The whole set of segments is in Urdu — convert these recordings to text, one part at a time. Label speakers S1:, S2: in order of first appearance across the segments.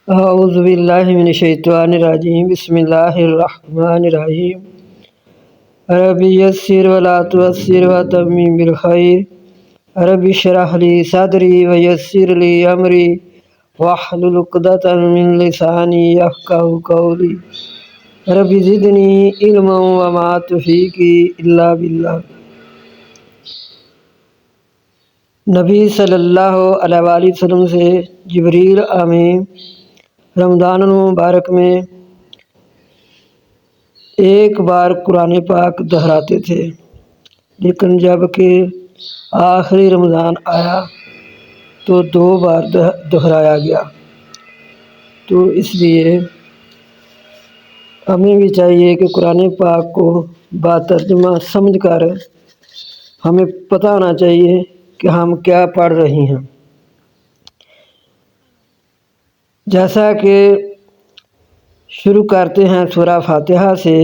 S1: اعوذ باللہ من الشیطان الرجیم بسم اللہ الرحمن الرحیم رب یسر ولا تعسر وتمم بالخیر رب اشرح لی صدری ویسر لی امری واحلل عقدۃ من لسانی یفقہوا قولی رب زدنی علما وما توفیقی الا باللہ۔ نبی صلی اللہ علیہ وآلہ وسلم سے جبریل آمین رمضان المبارک میں ایک بار قرآن پاک دہراتے تھے، لیکن جب کہ آخری رمضان آیا تو 2 بار دہرایا گیا۔ تو اس لیے ہمیں بھی چاہیے کہ قرآن پاک کو باترجمہ سمجھ کر ہمیں پتہ ہونا چاہیے کہ ہم کیا پڑھ رہے ہیں۔ جیسا کہ شروع کرتے ہیں سورہ فاتحہ سے،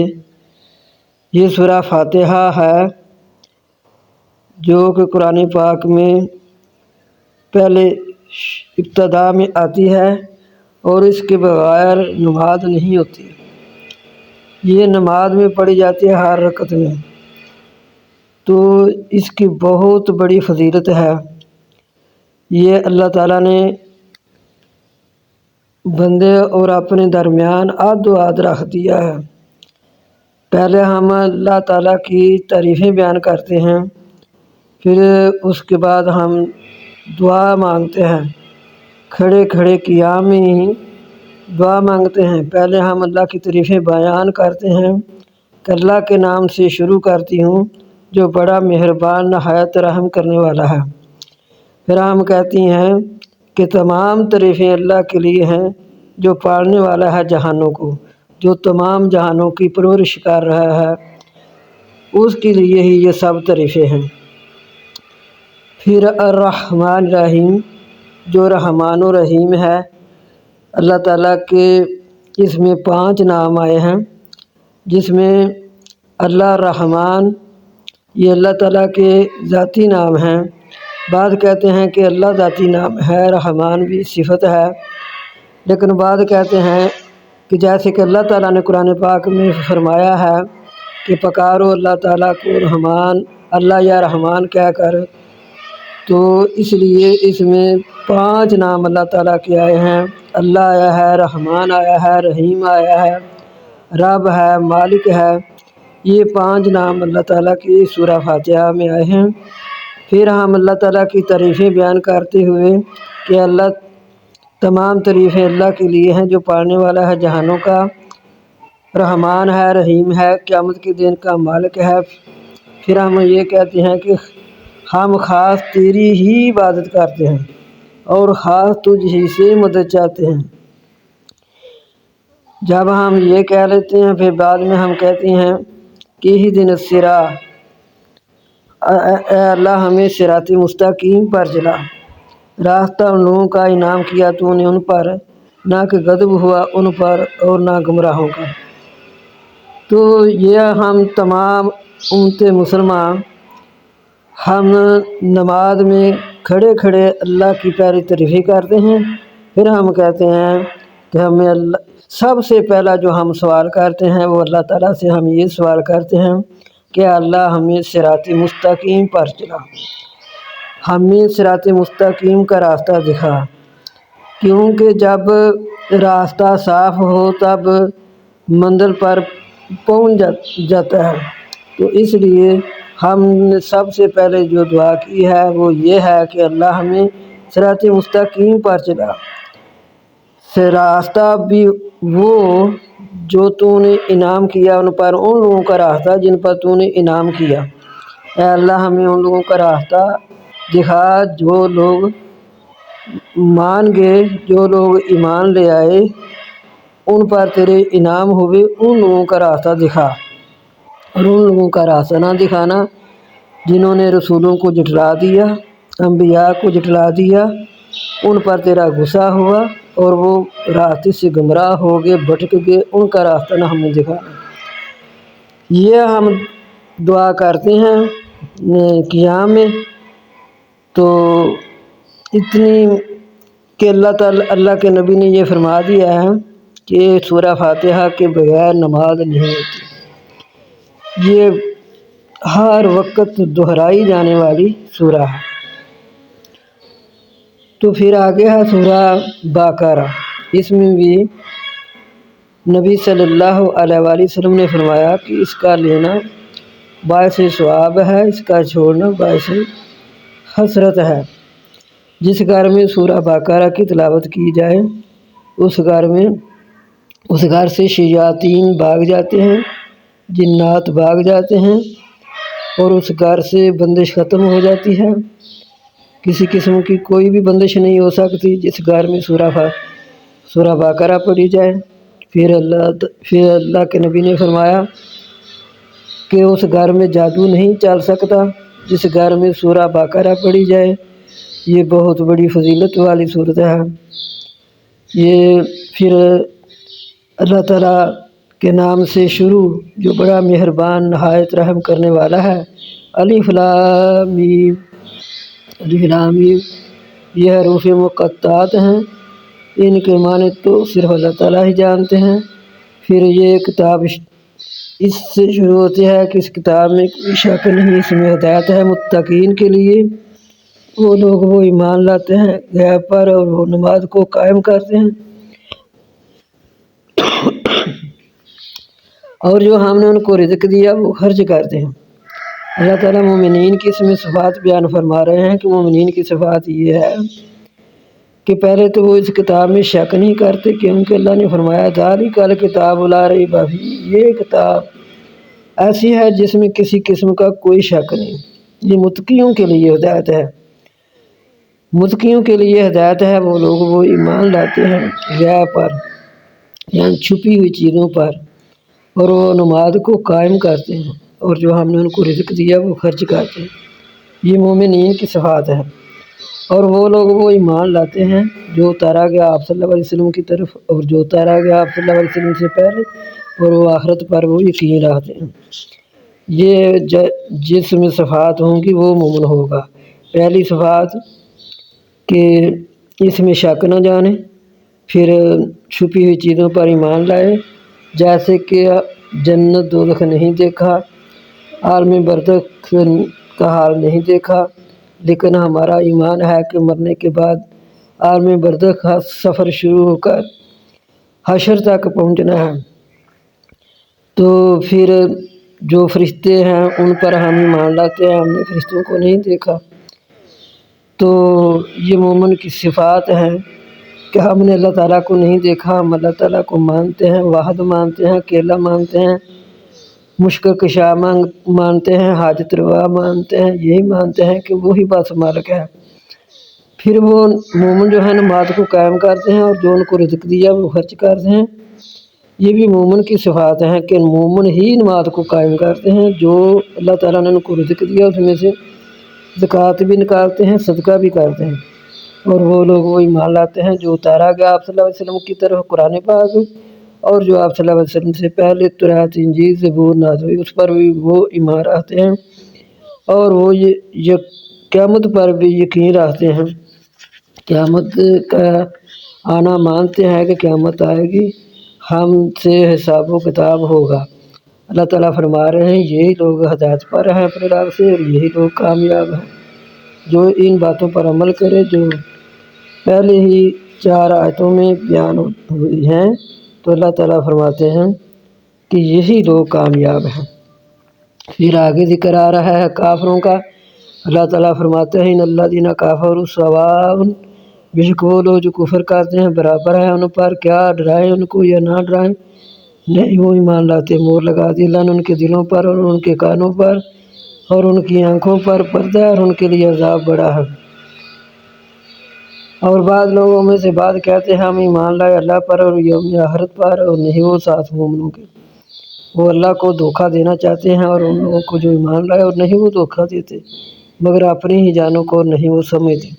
S1: یہ سورہ فاتحہ ہے جو کہ قرآن پاک میں پہلے ابتدا میں آتی ہے اور اس کے بغیر نماز نہیں ہوتی۔ یہ نماز میں پڑھی جاتی ہے ہر رکعت میں، تو اس کی بہت بڑی فضیلت ہے۔ یہ اللہ تعالیٰ نے بندے اور اپنے درمیان عہد و عہد رکھ دیا ہے۔ پہلے ہم اللہ تعالیٰ کی تعریفیں بیان کرتے ہیں، پھر اس کے بعد ہم دعا مانگتے ہیں، کھڑے کھڑے قیام میں ہی دعا مانگتے ہیں۔ پہلے ہم اللہ کی تعریفیں بیان کرتے ہیں کہ اللہ کے نام سے شروع کرتی ہوں جو بڑا مہربان نہایت رحم کرنے والا ہے۔ پھر ہم کہتی ہیں کہ تمام تعریفیں اللہ کے لیے ہیں جو پالنے والا ہے جہانوں کو، جو تمام جہانوں کی پرورش کر رہا ہے، اس کے لیے ہی یہ سب تعریفیں ہیں۔ پھر الرحمن الرحیم جو رحمان و رحیم ہے، اللہ تعالیٰ کے اس میں 5 نام آئے ہیں، جس میں اللہ الرحمن یہ اللہ تعالیٰ کے ذاتی نام ہیں۔ بعض کہتے ہیں کہ اللہ ذاتی نام ہے، رحمان بھی صفت ہے، لیکن بعض کہتے ہیں کہ جیسے کہ اللہ تعالیٰ نے قرآن پاک میں فرمایا ہے کہ پکارو اللہ تعالیٰ کو رحمان، اللہ یا رحمان کہہ کر، تو اس لیے اس میں 5 نام اللہ تعالیٰ کے آئے ہیں۔ اللہ آیا ہے، رحمان آیا ہے، رحیم آیا ہے، رب ہے، مالک ہے۔ یہ 5 نام اللہ تعالیٰ کی سورہ فاتحہ میں آئے ہیں۔ پھر ہم اللہ تعالیٰ کی تعریفیں بیان کرتے ہوئے کہ اللہ تمام تعریفیں اللہ کے لیے ہیں جو پالنے والا ہے جہانوں کا، رحمان ہے، رحیم ہے، قیامت کے دن کا مالک ہے۔ پھر ہم یہ کہتے ہیں کہ ہم خاص تیری ہی عبادت کرتے ہیں اور خاص تجھ ہی سے مدد چاہتے ہیں۔ جب ہم یہ کہہ لیتے ہیں پھر بعد میں ہم کہتے ہیں کہ اہدنا الصراط، اے اللہ ہمیں صراط مستقیم پر چلا۔ راستہ ان لوگوں کا انعام کیا تو نے ان پر، نہ کہ غضب ہوا ان پر اور نہ گمراہوں کا۔ تو یہ ہم تمام امت مسلمان ہم نماز میں کھڑے کھڑے اللہ کی پیاری تعریفیں کرتے ہیں۔ پھر ہم کہتے ہیں کہ ہمیں اللہ سب سے پہلا جو ہم سوال کرتے ہیں وہ اللہ تعالیٰ سے ہم یہ سوال کرتے ہیں کہ اللہ ہمیں صراط مستقیم پر چلا، ہمیں صراط مستقیم کا راستہ دکھا، کیونکہ جب راستہ صاف ہو تب منزل پر پہنچ جاتا ہے۔ تو اس لیے ہم نے سب سے پہلے جو دعا کی ہے وہ یہ ہے کہ اللہ ہمیں صراط مستقیم پر چلا، سے راستہ بھی وہ جو تو نے انعام کیا ان پر، ان لوگوں کا راستہ جن پر تو نے انعام کیا۔ اے اللہ ہمیں ان لوگوں کا راستہ دکھا جو لوگ مان گئے، جو لوگ ایمان لے آئے، ان پر تیرے انعام ہوئے، ان لوگوں کا راستہ دکھا، اور ان لوگوں کا راستہ نہ دکھانا جنہوں نے رسولوں کو جھٹلا دیا، انبیاء کو جھٹلا دیا، ان پر تیرا غصہ ہوا اور وہ راستے سے گمراہ ہو گئے، بھٹک گئے، ان کا راستہ نہ ہمیں دکھانا۔ یہ ہم دعا کرتے ہیں قیام میں، تو اتنی کہ اللہ کے نبی نے یہ فرما دیا ہے کہ سورہ فاتحہ کے بغیر نماز نہیں ہوتی، یہ ہر وقت دہرائی جانے والی سورہ ہے۔ تو پھر آگے ہے سورہ بقرہ، اس میں بھی نبی صلی اللہ علیہ وآلہ وسلم نے فرمایا کہ اس کا لینا باعث ثواب ہے، اس کا چھوڑنا باعث حسرت ہے۔ جس گھر میں سورہ بقرہ کی تلاوت کی جائے اس گھر سے شیاطین بھاگ جاتے ہیں، جنات بھاگ جاتے ہیں، اور اس گھر سے بندش ختم ہو جاتی ہے۔ کسی قسم کی کوئی بھی بندش نہیں ہو سکتی جس گھر میں سورہ بقرہ پڑھی جائے۔ پھر اللہ کے نبی نے فرمایا کہ اس گھر میں جادو نہیں چل سکتا جس گھر میں سورہ بقرہ پڑھی جائے۔ یہ بہت بڑی فضیلت والی صورت ہے۔ یہ پھر اللہ تعالیٰ کے نام سے شروع جو بڑا مہربان نہایت رحم کرنے والا ہے۔ الف لام میم، الف لام میم، یہ حروف مقطعات ہیں، ان کے معنی تو صرف اللہ تعالیٰ ہی جانتے ہیں۔ پھر یہ کتاب اس سے شروع ہوتی ہے کہ اس کتاب میں کوئی شک نہیں، اس میں ہدایت ہے متقین کے لیے، وہ لوگ وہ ایمان لاتے ہیں غیب پر اور وہ نماز کو قائم کرتے ہیں، اور جو ہم نے ان کو رزق دیا وہ خرچ کرتے ہیں۔ اللہ تعالیٰ مومنین کی اس میں صفات بیان فرما رہے ہیں کہ مومنین کی صفات یہ ہے کہ پہلے تو وہ اس کتاب میں شک نہیں کرتے، کیونکہ اللہ نے فرمایا ذالک الکتاب لا ریب فیہ، یہ کتاب ایسی ہے جس میں کسی قسم کا کوئی شک نہیں۔ یہ متقیوں کے لیے ہدایت ہے، متقیوں کے لیے ہدایت ہے، وہ لوگ وہ ایمان لاتے ہیں غیب پر یعنی چھپی ہوئی چیزوں پر، اور وہ نماز کو قائم کرتے ہیں، اور جو ہم نے ان کو رزق دیا وہ خرچ کرتے ہیں۔ یہ مومنین کی صفات ہے۔ اور وہ لوگ وہ ایمان لاتے ہیں جو اتارا گیا آپ صلی اللہ علیہ وسلم کی طرف، اور جو اتارا گیا آپ صلی اللہ علیہ وسلم سے پہلے، اور وہ آخرت پر وہ یقین رکھتے ہیں۔ یہ جس میں صفات ہوں گی وہ مومن ہوگا۔ پہلی صفات کہ اس میں شک نہ جانے، پھر چھپی ہوئی چیزوں پر ایمان لائے، جیسے کہ جنت دوزخ نہیں دیکھا، عالم برزخ کا حال نہیں دیکھا، لیکن ہمارا ایمان ہے کہ مرنے کے بعد عالم برزخ کا سفر شروع ہو کر حشر تک پہنچنا ہے۔ تو پھر جو فرشتے ہیں ان پر ہم ایمان لاتے ہیں، ہم نے فرشتوں کو نہیں دیکھا۔ تو یہ مومن کی صفات ہیں کہ ہم نے اللہ تعالیٰ کو نہیں دیکھا، ہم اللہ تعالیٰ کو مانتے ہیں، واحد مانتے ہیں، اکیلا مانتے ہیں، مشکل کشا مانتے ہیں، حاجت روا مانتے ہیں، یہی مانتے ہیں کہ وہی بس مالک ہے۔ پھر وہ مومن جو ہے نماز کو قائم کرتے ہیں، اور جو ان کو رزق دیا وہ خرچ کرتے ہیں۔ یہ بھی مومن کی صفات ہیں کہ مومن ہی نماز کو قائم کرتے ہیں، جو اللہ تعالیٰ نے ان کو رزق دیا اس میں سے زکوٰۃ بھی نکالتے ہیں، صدقہ بھی کرتے ہیں، اور وہ لوگ وہ ایمان لاتے ہیں جو اتارا گیا آپ صلی اللہ علیہ وسلم کی طرف قرآن پاک، اور جو آپ صلی اللہ علیہ وسلم سے پہلے تورات انجیل زبور نازل ہوئی اس پر بھی وہ ایمان رکھتے ہیں، اور وہ یہ قیامت پر بھی یقین رکھتے ہیں، قیامت کا آنا مانتے ہیں کہ قیامت آئے گی، ہم سے حساب و کتاب ہوگا۔ اللہ تعالیٰ فرما رہے ہیں یہی لوگ ہدایت پر ہیں اپنے رب سے، اور یہی لوگ کامیاب ہیں جو ان باتوں پر عمل کرے جو پہلے ہی 4 آیتوں میں بیان ہوئی ہیں۔ تو اللہ تعالیٰ فرماتے ہیں کہ یہی لوگ کامیاب ہیں۔ پھر آگے ذکر آ رہا ہے کافروں کا۔ اللہ تعالیٰ فرماتے ہیں ان الذین کفروا سواء، بے شک وہ لوگ جو کفر کرتے ہیں برابر ہے ان پر، کیا ڈرائیں ان کو یا نہ ڈرائیں، نہیں وہ ایمان لاتے۔ مور لگا دی اللہ نے ان کے دلوں پر اور ان کے کانوں پر اور ان کی آنکھوں پر پردہ، اور ان کے لیے عذاب بڑا ہے۔ اور بعض لوگوں میں سے بعض کہتے ہیں ہم ایمان لائے اللہ پر اور یوم آخرت پر، اور نہیں وہ ساتھ مومنوں کے۔ وہ اللہ کو دھوکہ دینا چاہتے ہیں، اور ان لوگوں کو جو ایمان لائے اور نہیں وہ دھوکہ دیتے، مگر اپنی ہی جانوں کو نہیں وہ سمجھتے۔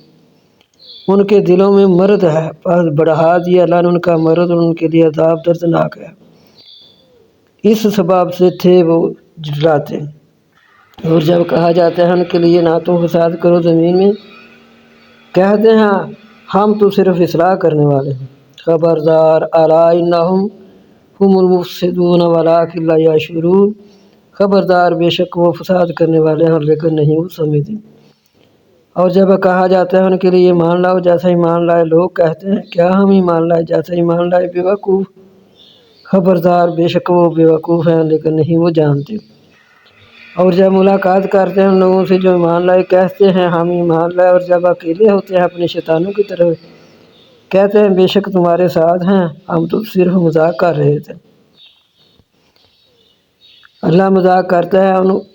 S1: ان کے دلوں میں مرض ہے، پس بڑھا دیا اللہ نے ان کا مرض، اور ان کے لیے عذاب دردناک ہے۔ اس سبب سے تھے وہ جھٹلاتے۔ اور جب کہا جاتا ہے ان کے لیے نہ تم فساد کرو زمین میں، کہتے ہیں ہم تو صرف اصلاح کرنے والے ہیں۔ خبردار الا انہم ہم المفسدون ولکن لا یشعرون، خبردار بے شک وہ فساد کرنے والے ہیں لیکن نہیں وہ سمجھتے۔ اور جب کہا جاتا ہے ان کے لیے ایمان لاؤ جیسا ایمان لائے، لوگ کہتے ہیں کیا ہم ایمان لائے جیسا ایمان لائے بے وقوف، خبردار بے شک وہ بے وقوف ہیں لیکن نہیں وہ جانتے۔ اور جب ملاقات کرتے ہیں ان لوگوں سے جو ایمان لائے، کہتے ہیں ہم ایمان لائے، اور جب اکیلے ہوتے ہیں اپنے شیطانوں کی طرف کہتے ہیں بے شک تمہارے ساتھ ہیں، ہم تو صرف مذاق کر رہے تھے۔ اللہ مذاق کرتا ہے،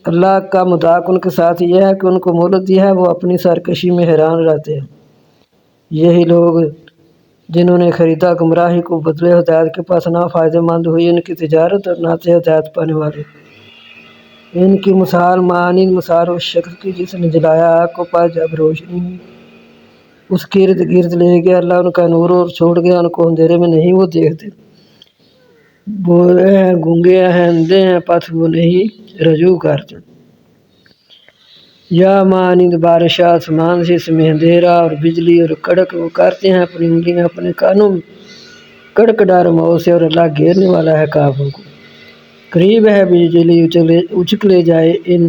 S1: اللہ کا مذاق ان کے ساتھ یہ ہے کہ ان کو مہلت دی ہے، وہ اپنی سرکشی میں حیران رہتے ہیں۔ یہی لوگ جنہوں نے خریدا گمراہی کو بدلے ہدایت کے پاس، نہ فائدہ مند ہوئی ان کی تجارت اور نہ تھے ہدایت پانے والے۔ ان کی مثال مانند مثال اس شخص کی جس نے جلایا آگ کو، پاس جب روشنی ہوئی اس کے ارد گرد لے گیا اللہ ان کا نور اور چھوڑ گیا ان کو اندھیرے میں، نہیں وہ دیکھتے، بوڑھے ہیں، گونگے ہیں، اندھے ہیں، پس وہ نہیں رجوع کرتے۔ یا مانند بارش آسمان سے، اس میں اندھیرا اور بجلی اور کڑک، وہ کرتے ہیں اپنی انگلیاں اپنے کانوں میں، کڑک ڈار موت سے، اور اللہ گھیرنے والا ہے کافروں کو۔ قریب ہے بجلی اچک لے جائے ان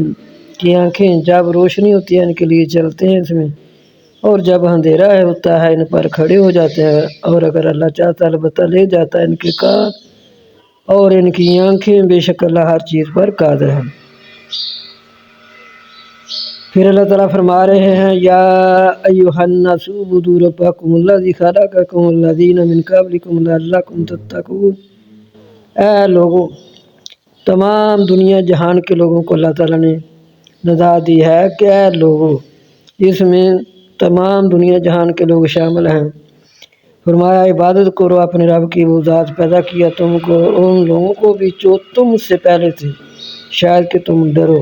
S1: کی آنکھیں، جب روشنی ہوتی ہے ان کے لیے چلتے ہیں اس میں، اور جب اندھیرا ہوتا ہے ان پر کھڑے ہو جاتے ہیں، اور اگر اللہ چاہتا البتہ لے جاتا ہے ان کے کان اور ان کی آنکھیں، بے شک اللہ ہر چیز پر قادر ہے۔ پھر اللہ تعالیٰ فرما رہے ہیں یا ایھا الناس اعبدوا ربکم الذی خلقکم والذین من قبلکم لعلکم تتقون، اے لوگوں، تمام دنیا جہان کے لوگوں کو اللہ تعالیٰ نے ندا دی ہے کہ اے لوگوں، اس میں تمام دنیا جہان کے لوگ شامل ہیں۔ فرمایا عبادت کرو اپنے رب کی، وہ ذات پیدا کیا تم کو اور ان لوگوں کو بھی جو تم سے پہلے تھے، شاید کہ تم ڈرو۔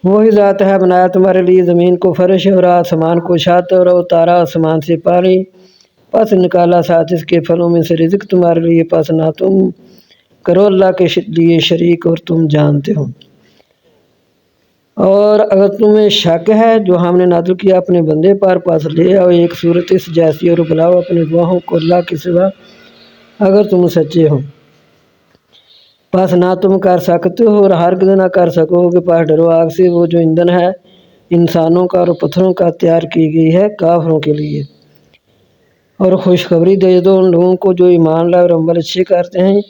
S1: وہی ذات ہے بنایا تمہارے لیے زمین کو فرش اور آسمان کو چھت، اور اتارا آسمان سے پانی، پس نکالا ساتھ اس کے پھلوں میں سے رزق تمہارے لیے، پس نہ تم کرو اللہ کے لیے شریک اور تم جانتے ہو۔ اور اگر تمہیں شک ہے جو ہم نے نازل کیا اپنے بندے پر، پاس لے آؤ ایک صورت اس جیسی اور بلاؤ اپنے گواہوں کو اللہ کے سوا اگر تم سچے ہو، پس نہ تم کر سکتے ہو اور ہرگز نہ کر سکو گے، پس ڈرو آگ سے، وہ جو ایندھن ہے انسانوں کا اور پتھروں کا تیار کی گئی ہے کافروں کے لیے۔ اور خوشخبری دے دو ان لوگوں کو جو ایمان لائے اور عمل اچھے کرتے ہیں،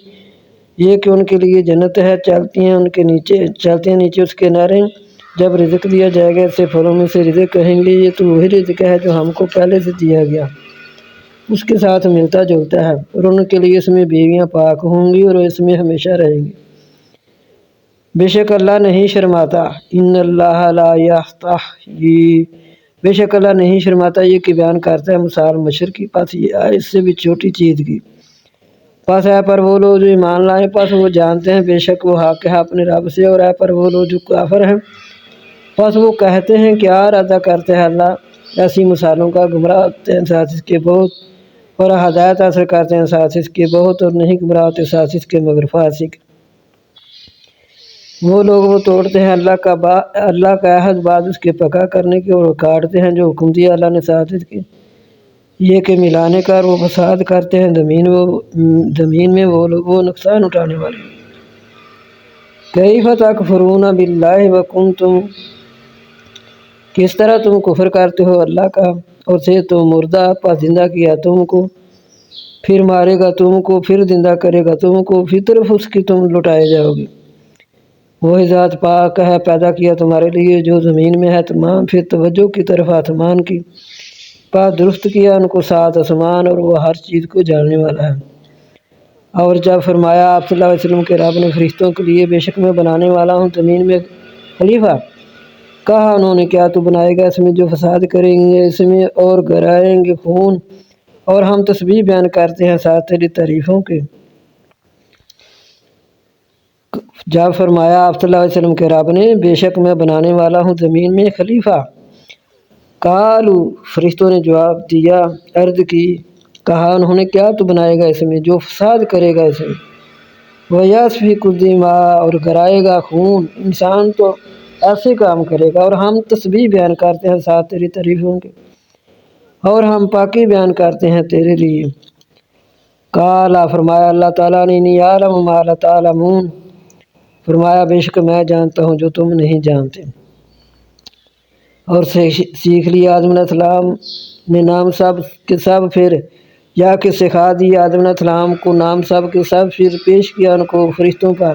S1: یہ کہ ان کے لیے جنت ہے، چلتی ہیں نیچے اس کے نہریں، جب رزق دیا جائے گا اسے پھلوں میں سے رزق، کہیں گے یہ تو وہی رزق ہے جو ہم کو پہلے سے دیا گیا، اس کے ساتھ ملتا جلتا ہے، اور ان کے لیے اس میں بیویاں پاک ہوں گی اور اس میں ہمیشہ رہیں گے۔ بے شک اللہ نہیں شرماتا، ان اللہ لا یستحیی، بے شک اللہ نہیں شرماتا یہ کہ بیان کرتا ہے مثال مشرق کی، پس یہ ہے اس سے بھی چھوٹی چیز کی، پس ہے پر وہ لوگ جو ایمان لائے، پس وہ جانتے ہیں بے شک وہ حق ہے اپنے رب سے، اور ہے پر وہ لوگ جو کافر ہیں، پس وہ کہتے ہیں کیا ارادہ کرتے ہیں اللہ ایسی مثالوں کا، گمراہ ہوتے ہیں ساتھ اس کے بہت، اور ہدایت حاصل کرتے ہیں ساتھ اس کے بہت، اور نہیں گمراہ ہوتے ساتھ اس کے مگر فاسق۔ وہ لوگ وہ توڑتے ہیں اللہ کا عہد بعد اس کے پکا کرنے کے، اور کاٹتے ہیں جو حکم دیا اللہ نے ساتھ اس کے، یہ کہ ملانے کا، اور وہ فساد کرتے ہیں زمین میں وہ لوگ وہ نقصان اٹھانے والے۔ کیف تکفرون باللہ وکنتم، کس طرح تم کفر کرتے ہو اللہ کا، اور سے تم مردہ، پس زندہ کیا تم کو، پھر مارے گا تم کو، پھر زندہ کرے گا تم کو، پھر طرف اس کی تم لٹائے جاؤ گے۔ وہی ذات پاک ہے پیدا کیا تمہارے لیے جو زمین میں ہے تمام، پھر توجہ کی طرف آسمان کی، پس درست کیا ان کو 7 آسمان، اور وہ ہر چیز کو جاننے والا ہے۔ اور جب فرمایا آپ صلی اللہ علیہ وسلم کے رب نے فرشتوں کے لیے بے شک میں بنانے والا ہوں زمین میں خلیفہ، کہا انہوں نے کیا تو بنائے گا اس میں جو فساد کریں گے اس میں اور گرائیں گے خون، اور ہم تسبیح بیان کرتے ہیں ساتھ تیری تعریفوں کے۔ جب فرمایا آپ صلی اللہ علیہ وسلم کے رب نے بے شک میں بنانے والا ہوں زمین میں خلیفہ، قالو، فرشتوں نے جواب دیا، عرض کی، کہا انہوں نے کیا تو بنائے گا اس میں جو فساد کرے گا اس میں، وَيَسْفِكُ الدِّمَاءَ، اور گرائے گا خون، انسان تو ایسے کام کرے گا، اور ہم تسبیح بیان کرتے ہیں ساتھ تیری تعریفوں کے۔ اور ہم پاکی بیان کرتے ہیں تیرے لیے۔ قالا فرمایا اللہ تعالیٰ نے انی اعلم ما لا تعلمون، فرمایا بے شک میں جانتا ہوں جو تم نہیں جانتے۔ اور سیکھ لیا آدم علیہ السلام نے نام سب کے سب، پھر یا کہ سکھا دی آدم علیہ السلام کو نام سب کے سب، پھر پیش کیا ان کو فرشتوں پر۔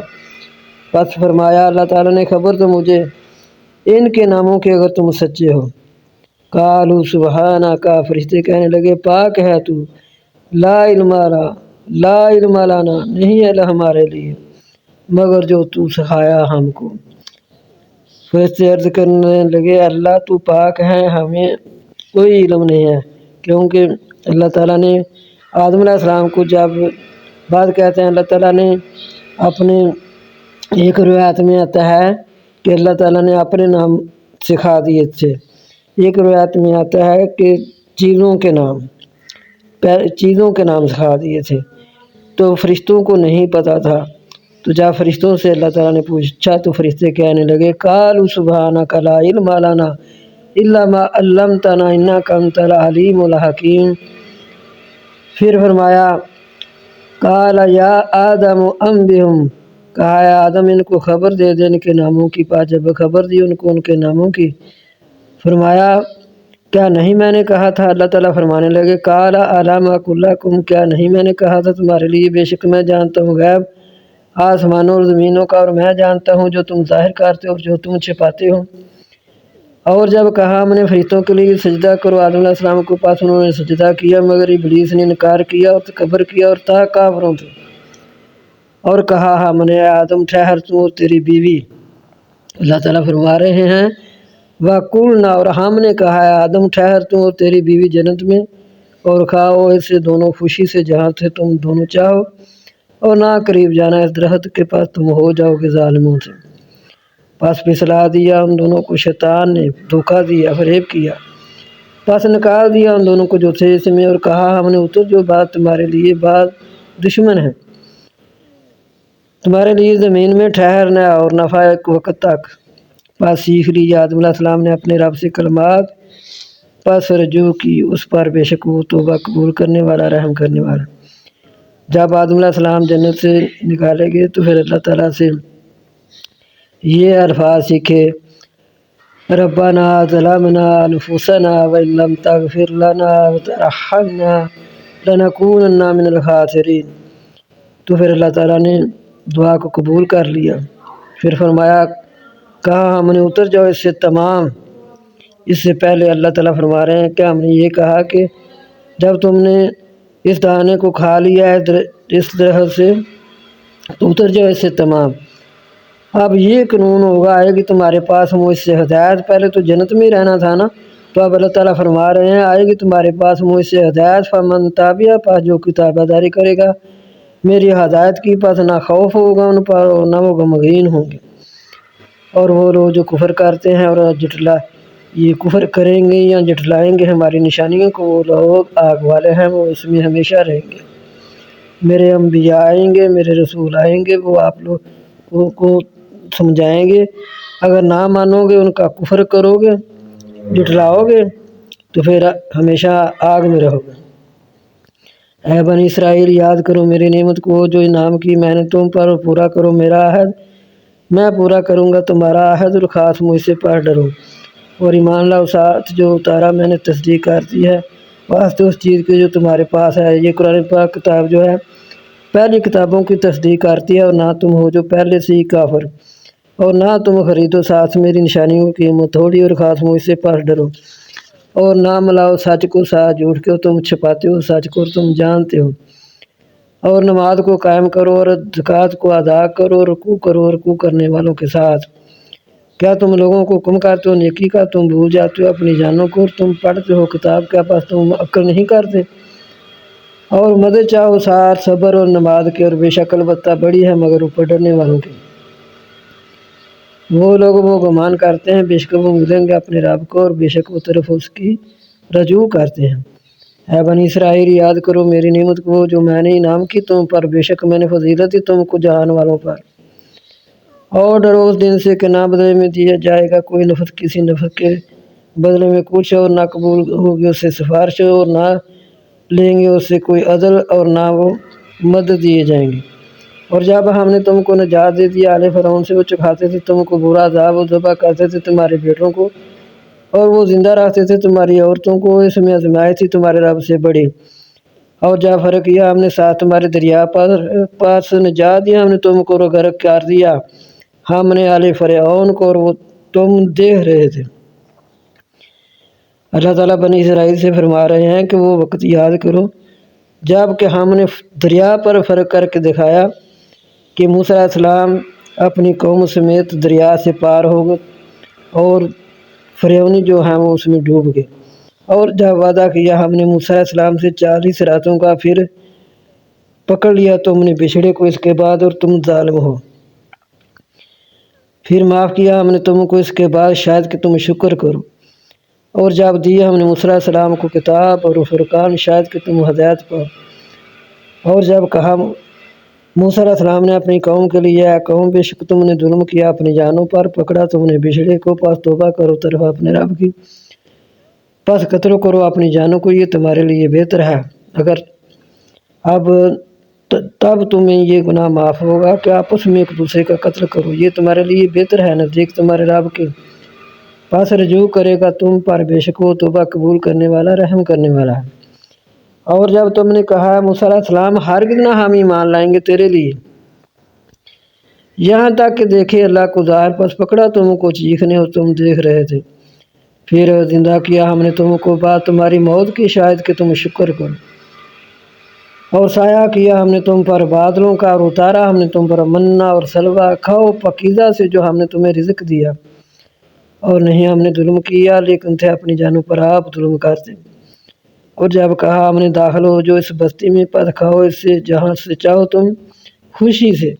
S1: پس فرمایا اللہ تعالیٰ نے خبر تو مجھے ان کے ناموں کے اگر تم سچے ہو۔ قالوا سبحانک، فرشتے کہنے لگے پاک ہے تو، لا علم لنا، نہیں علم ہمارے لیے مگر جو تو سکھایا ہم کو۔ فرشتے عرض کرنے لگے اللہ تو پاک ہے، ہمیں کوئی علم نہیں ہے، کیونکہ اللہ تعالیٰ نے آدم علیہ السلام کو جب بات کہتے ہیں اللہ تعالیٰ نے اپنے ایک روایت میں آتا ہے کہ اللہ تعالیٰ نے اپنے نام سکھا دیے تھے، ایک روایت میں آتا ہے کہ چیزوں کے نام سکھا دیے تھے، تو فرشتوں کو نہیں پتہ تھا۔ تو جب فرشتوں سے اللہ تعالیٰ نے پوچھا تو فرشتے کہنے لگے قالوا سبحانک لا علم لنا الا ما علمتنا انک انت العلیم الحکیم۔ پھر فرمایا قال یا آدم انبئہم، کہا ہے آدم ان کو خبر دے دے ان کے ناموں کی۔ پاس جب خبر دی ان کو ان کے ناموں کی، فرمایا کیا نہیں میں نے کہا تھا؟ اللہ تعالیٰ فرمانے لگے قال اعلم کلکم، کیا نہیں میں نے کہا تھا تمہارے لیے بے شک میں جانتا ہوں غیب آسمانوں اور زمینوں کا، اور میں جانتا ہوں جو تم ظاہر کرتے ہو اور جو تم چھپاتے ہو۔ اور جب کہا ہم نے فرشتوں کے لیے سجدہ کرو آدم علیہ السلام کو، پاس انہوں نے سجدہ کیا مگر ابلیس نے انکار کیا اور تکبر کیا اور تھا کافروں سے۔ اور کہا ہم نے آدم ٹھہر تو اور تیری بیوی، اللہ تعالیٰ فرما رہے ہیں وَقُلْنَا، اور ہم نے کہا ہے آدم ٹھہر تو اور تیری بیوی جنت میں، اور کھاؤ اس سے دونوں خوشی سے جہاں سے تم دونوں چاہو، اور نہ قریب جانا اس درخت کے پاس تم ہو جاؤ گے ظالموں سے۔ پس پھسلا دیا ان دونوں کو شیطان نے، دھوکہ دیا، فریب کیا، پس نکال دیا ان دونوں کو جو تھے اس میں، اور کہا ہم نے اتر جو بات تمہارے لیے بعض دشمن ہے، تمہارے لیے زمین میں ٹھہرنا اور نفع ایک وقت تک۔ پس سیکھ لی آدم علیہ السلام نے اپنے رب سے کلمات، پس رجوع کی اس پر بے شک وہ توبہ قبول کرنے والا رحم کرنے والا۔ جب آدم علیہ السلام جنت سے نکالے گئے تو پھر اللہ تعالیٰ سے یہ الفاظ سیکھے ربنا ظلمنا انفسنا وان لم تغفر لنا وترحمنا لنکونن من الخاسرین۔ تو پھر اللہ تعالیٰ نے دعا کو قبول کر لیا۔ پھر فرمایا کہا ہم نے اتر جاؤ اس سے تمام۔ اس سے پہلے اللہ تعالیٰ فرما رہے ہیں کہ ہم نے یہ کہا کہ جب تم نے اس دانے کو کھا لیا ہے اس درخت سے تو اتر جاؤ اس سے تمام۔ اب یہ قانون ہوگا، آئے گی تمہارے پاس مجھ سے ہدایت، پہلے تو جنت میں ہی رہنا تھا نا، تو اب اللہ تعالیٰ فرما رہے ہیں آئے گی تمہارے پاس مجھ سے ہدایت، فمن تابع، پاس جو کتابہ داری کرے گا میری ہدایت کی، پاس نہ خوف ہوگا ان پر اور نہ وہ غمگین ہوں گے۔ اور وہ لوگ جو کفر کرتے ہیں اور یہ کفر کریں گے یا جھٹلائیں گے ہماری نشانیوں کو، وہ لوگ آگ والے ہیں، وہ اس میں ہمیشہ رہیں گے۔ میرے انبیاء آئیں گے، میرے رسول آئیں گے، وہ آپ لوگوں کو سمجھائیں گے، اگر نہ مانو گے ان کا کفر کرو گے جھٹلاؤ گے تو پھر ہمیشہ آگ میں رہو گے۔ اے بنی اسرائیل یاد کرو میری نعمت کو جو انعام کی میں نے تم پر، اور پورا کرو میرا عہد، میں پورا کروں گا تمہارا عہد، اور خاص مجھ سے پر ڈرو، اور ایمان لاؤ ساتھ جو اتارا میں نے تصدیق کرتی ہے واسطے اس چیز کی جو تمہارے پاس ہے۔ یہ قرآن پاک کتاب جو ہے پہلی کتابوں کی تصدیق کرتی ہے، اور نہ تم ہو جو پہلے سے ہی کافر، اور نہ تم خریدو ساتھ میری نشانیوں کی قیمت تھوڑی، اور خاص مجھ سے پر ڈرو، اور نہ ملاؤ سچ کو ساتھ جھوٹ کے، تم چھپاتے ہو سچ کو تم جانتے ہو، اور نماز کو قائم کرو اور زکوٰۃ کو ادا کرو، رکوع کرنے والوں کے ساتھ۔ کیا تم لوگوں کو حکم کرتے ہو نیکی کا، تم بھول جاتے ہو اپنی جانوں کو، اور تم پڑھتے ہو کتاب، کیا پس تم عقل نہیں کرتے؟ اور مدد چاہو ساتھ صبر اور نماز کے، اور بے شک البتہ بڑی ہے مگر اوپر ڈرنے والوں کی۔ وہ لوگ وہ گمان کرتے ہیں بے شک وہ ملیں گے اپنے رب کو، اور بے شک وہ طرف اس کی رجوع کرتے ہیں۔ اے بنی اسرائیل یاد کرو میری نعمت کو جو میں نے انعام کی تم پر، بے شک میں نے فضیلت دی تم کو جہان والوں پر۔ اور ڈرو اس دن سے کہ نہ بدلے میں دیا جائے گا کوئی نفس کسی نفس کے بدلے میں کچھ، اور نہ قبول ہوگی اس سے سفارش، اور نہ لیں گے اس سے کوئی عدل، اور نہ وہ مدد دیے جائیں گے۔ اور جب ہم نے تم کو نجات دے دیا آل فرعون سے، وہ چکھاتے تھے تم کو برا عذاب، وہ ذبح کرتے تھے تمہارے بیٹوں کو، اور وہ زندہ رکھتے تھے تمہاری عورتوں کو، اس میں آزمائش تھی تمہارے رب سے بڑی۔ اور جب فرق کیا ہم نے ساتھ تمہارے دریا پاس نجات دیا، ہم نے تم کو غرق کر دیا، ہم نے آل فرعون کو، اور وہ تم دیکھ رہے تھے۔ اللہ تعالیٰ بنی اسرائیل سے فرما رہے ہیں کہ وہ وقت یاد کرو جب کہ ہم نے دریا پر فرق کر کے دکھایا کہ موسیٰ علیہ السلام اپنی قوم سمیت دریا سے پار ہو گئے، اور فرعونی جو ہیں وہ اس میں ڈوب گئے۔ اور جب وعدہ کیا ہم نے موسیٰ علیہ السلام سے 40 راتوں کا، پھر پکڑ لیا تم نے بچھڑے کو اس کے بعد، اور تم ظالم ہو۔ پھر معاف کیا ہم نے تم کو اس کے بعد، شاید کہ تم شکر کرو۔ اور جب دیا ہم نے موسیٰ علیہ السلام کو کتاب اور فرقان، شاید کہ تم ہدایت پاؤ۔ اور جب کہا موسیٰ علیہ السلام نے اپنی قوم کے لیے، اے قوم بے شک تم نے ظلم کیا اپنی جانوں پر، پکڑا تم نے بچھڑے کو، پس توبہ کرو طرف اپنے رب کی، پس قتل کرو اپنی جانوں کو، یہ تمہارے لیے بہتر ہے۔ اگر اب تب تمہیں یہ گناہ معاف ہوگا کہ آپس میں ایک دوسرے کا قتل کرو، یہ تمہارے لیے بہتر ہے نزدیک تمہارے رب کے، پس رجوع کرے گا تم پر، بے شک وہ توبہ قبول کرنے والا رحم کرنے والا ہے۔ اور جب تم نے کہا موسیٰ علیہ السلام ہرگز نہ ہم ایمان لائیں گے تیرے لیے یہاں تک کہ دیکھے اللہ کو ظاہر، پس پکڑا تم کو چیخنے اور تم دیکھ رہے تھے، پھر زندہ کیا ہم نے تم کو بعد تمہاری موت کی، شاید کہ تم شکر کرو۔ اور سایہ کیا ہم نے تم پر بادلوں کا، اور اتارا ہم نے تم پر منہ اور سلوہ، کھاؤ پاکیزہ سے جو ہم نے تمہیں رزق دیا، اور نہیں ہم نے ظلم کیا لیکن تھے اپنی جانوں پر آپ ظلم کرتے۔ اور جب کہا ہم نے داخل ہو جو اس بستی میں، پس کھاؤ اس سے جہاں سے چاہو تم خوشی سے،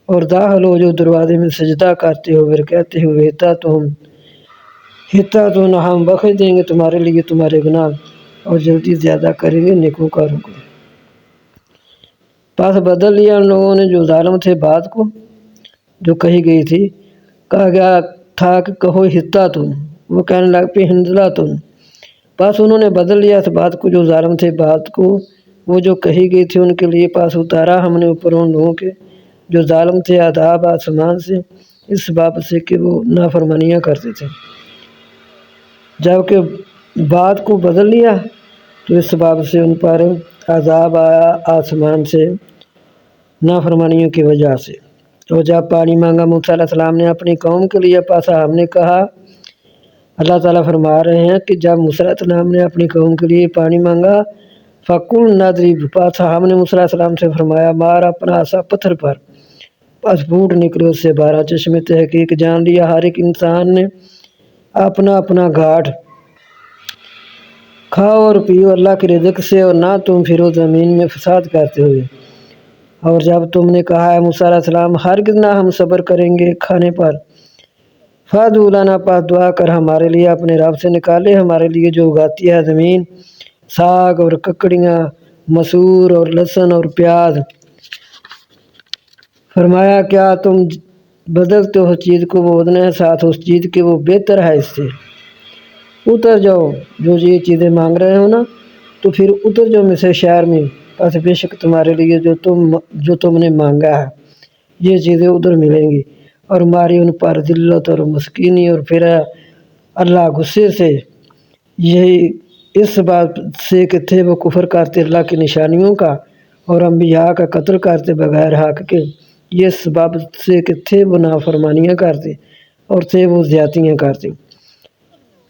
S1: اور داخل ہو جو دروازے میں سجدہ کرتے ہو، پھر کہتے ہو ہتا تو نہ ہم بخش دیں گے تمہارے لیے تمہارے گناہ، اور جلدی زیادہ کریں گے نیکوکاروں کو۔ پس بدل لیا ان لوگوں نے جو ظالم تھے بات کو جو کہی گئی تھی، کہا گیا تھا کہ کہو ہتا تم، وہ کہنے لگ پہ ہنزلہ تم، پس انہوں نے بدل لیا اس بات کو جو ظالم تھے بات کو وہ جو کہی گئی تھی ان کے لیے، پس اتارا ہم نے اوپر ان لوگوں کے جو ظالم تھے عذاب آسمان سے، اس بات سے کہ وہ نافرمانیاں کرتے تھے۔ جب کہ بات کو بدل لیا تو اس بات سے ان پر عذاب آیا آسمان سے نافرمانیوں کی وجہ سے۔ اور جب پانی مانگا موسیٰ علیہ السلام نے اپنی قوم کے لیے، پس ہم نے کہا، اللہ تعالیٰ فرما رہے ہیں کہ جب موسیٰ علیہ السلام نے اپنی قوم کے لیے پانی مانگا، فَقُلْنَا اضْرِبْ، پس ہم نے موسیٰ علیہ السلام سے فرمایا مار اپنا عصا پتھر پر، پس پھوٹ نکلے اس سے 12 چشمے۔ تحقیق جان لیا ہر ایک انسان نے اپنا اپنا گھاٹ، کھاؤ اور پیو اللہ کے رزق سے، اور نہ تم پھرو زمین میں فساد کرتے ہوئے۔ اور جب تم نے کہا ہے موسیٰ علیہ السلام ہرگز نہ ہم صبر کریں گے کھانے پر، فَادْعُ لَنَا، پس دعا کر ہمارے لیے اپنے رب سے، نکالے ہمارے لیے جو اگاتی ہے زمین، ساگ اور ککڑیاں، مسور اور لہسن اور پیاز۔ فرمایا کیا تم بدلتے ہو چیز کو وہ ادنا ہے ساتھ اس چیز کے، وہ بہتر ہے اس سے، اتر جاؤ جو یہ چیزیں مانگ رہے ہو نا، تو پھر اتر جاؤ مصر شہر میں، پس بے شک تمہارے لیے جو تم نے مانگا ہے یہ چیزیں ادھر ملیں گی۔ اور ماری ان پر ذلت اور مسکینی، اور پھر اللہ غصے سے، یہی اس بات سے کہ تھے وہ کفر کرتے اللہ کی نشانیوں کا، اور انبیاء کا قتل کرتے بغیر حق کے، یہ اس بات سے کہ تھے وہ نافرمانیاں کرتے اور تھے وہ زیادتیاں کرتے۔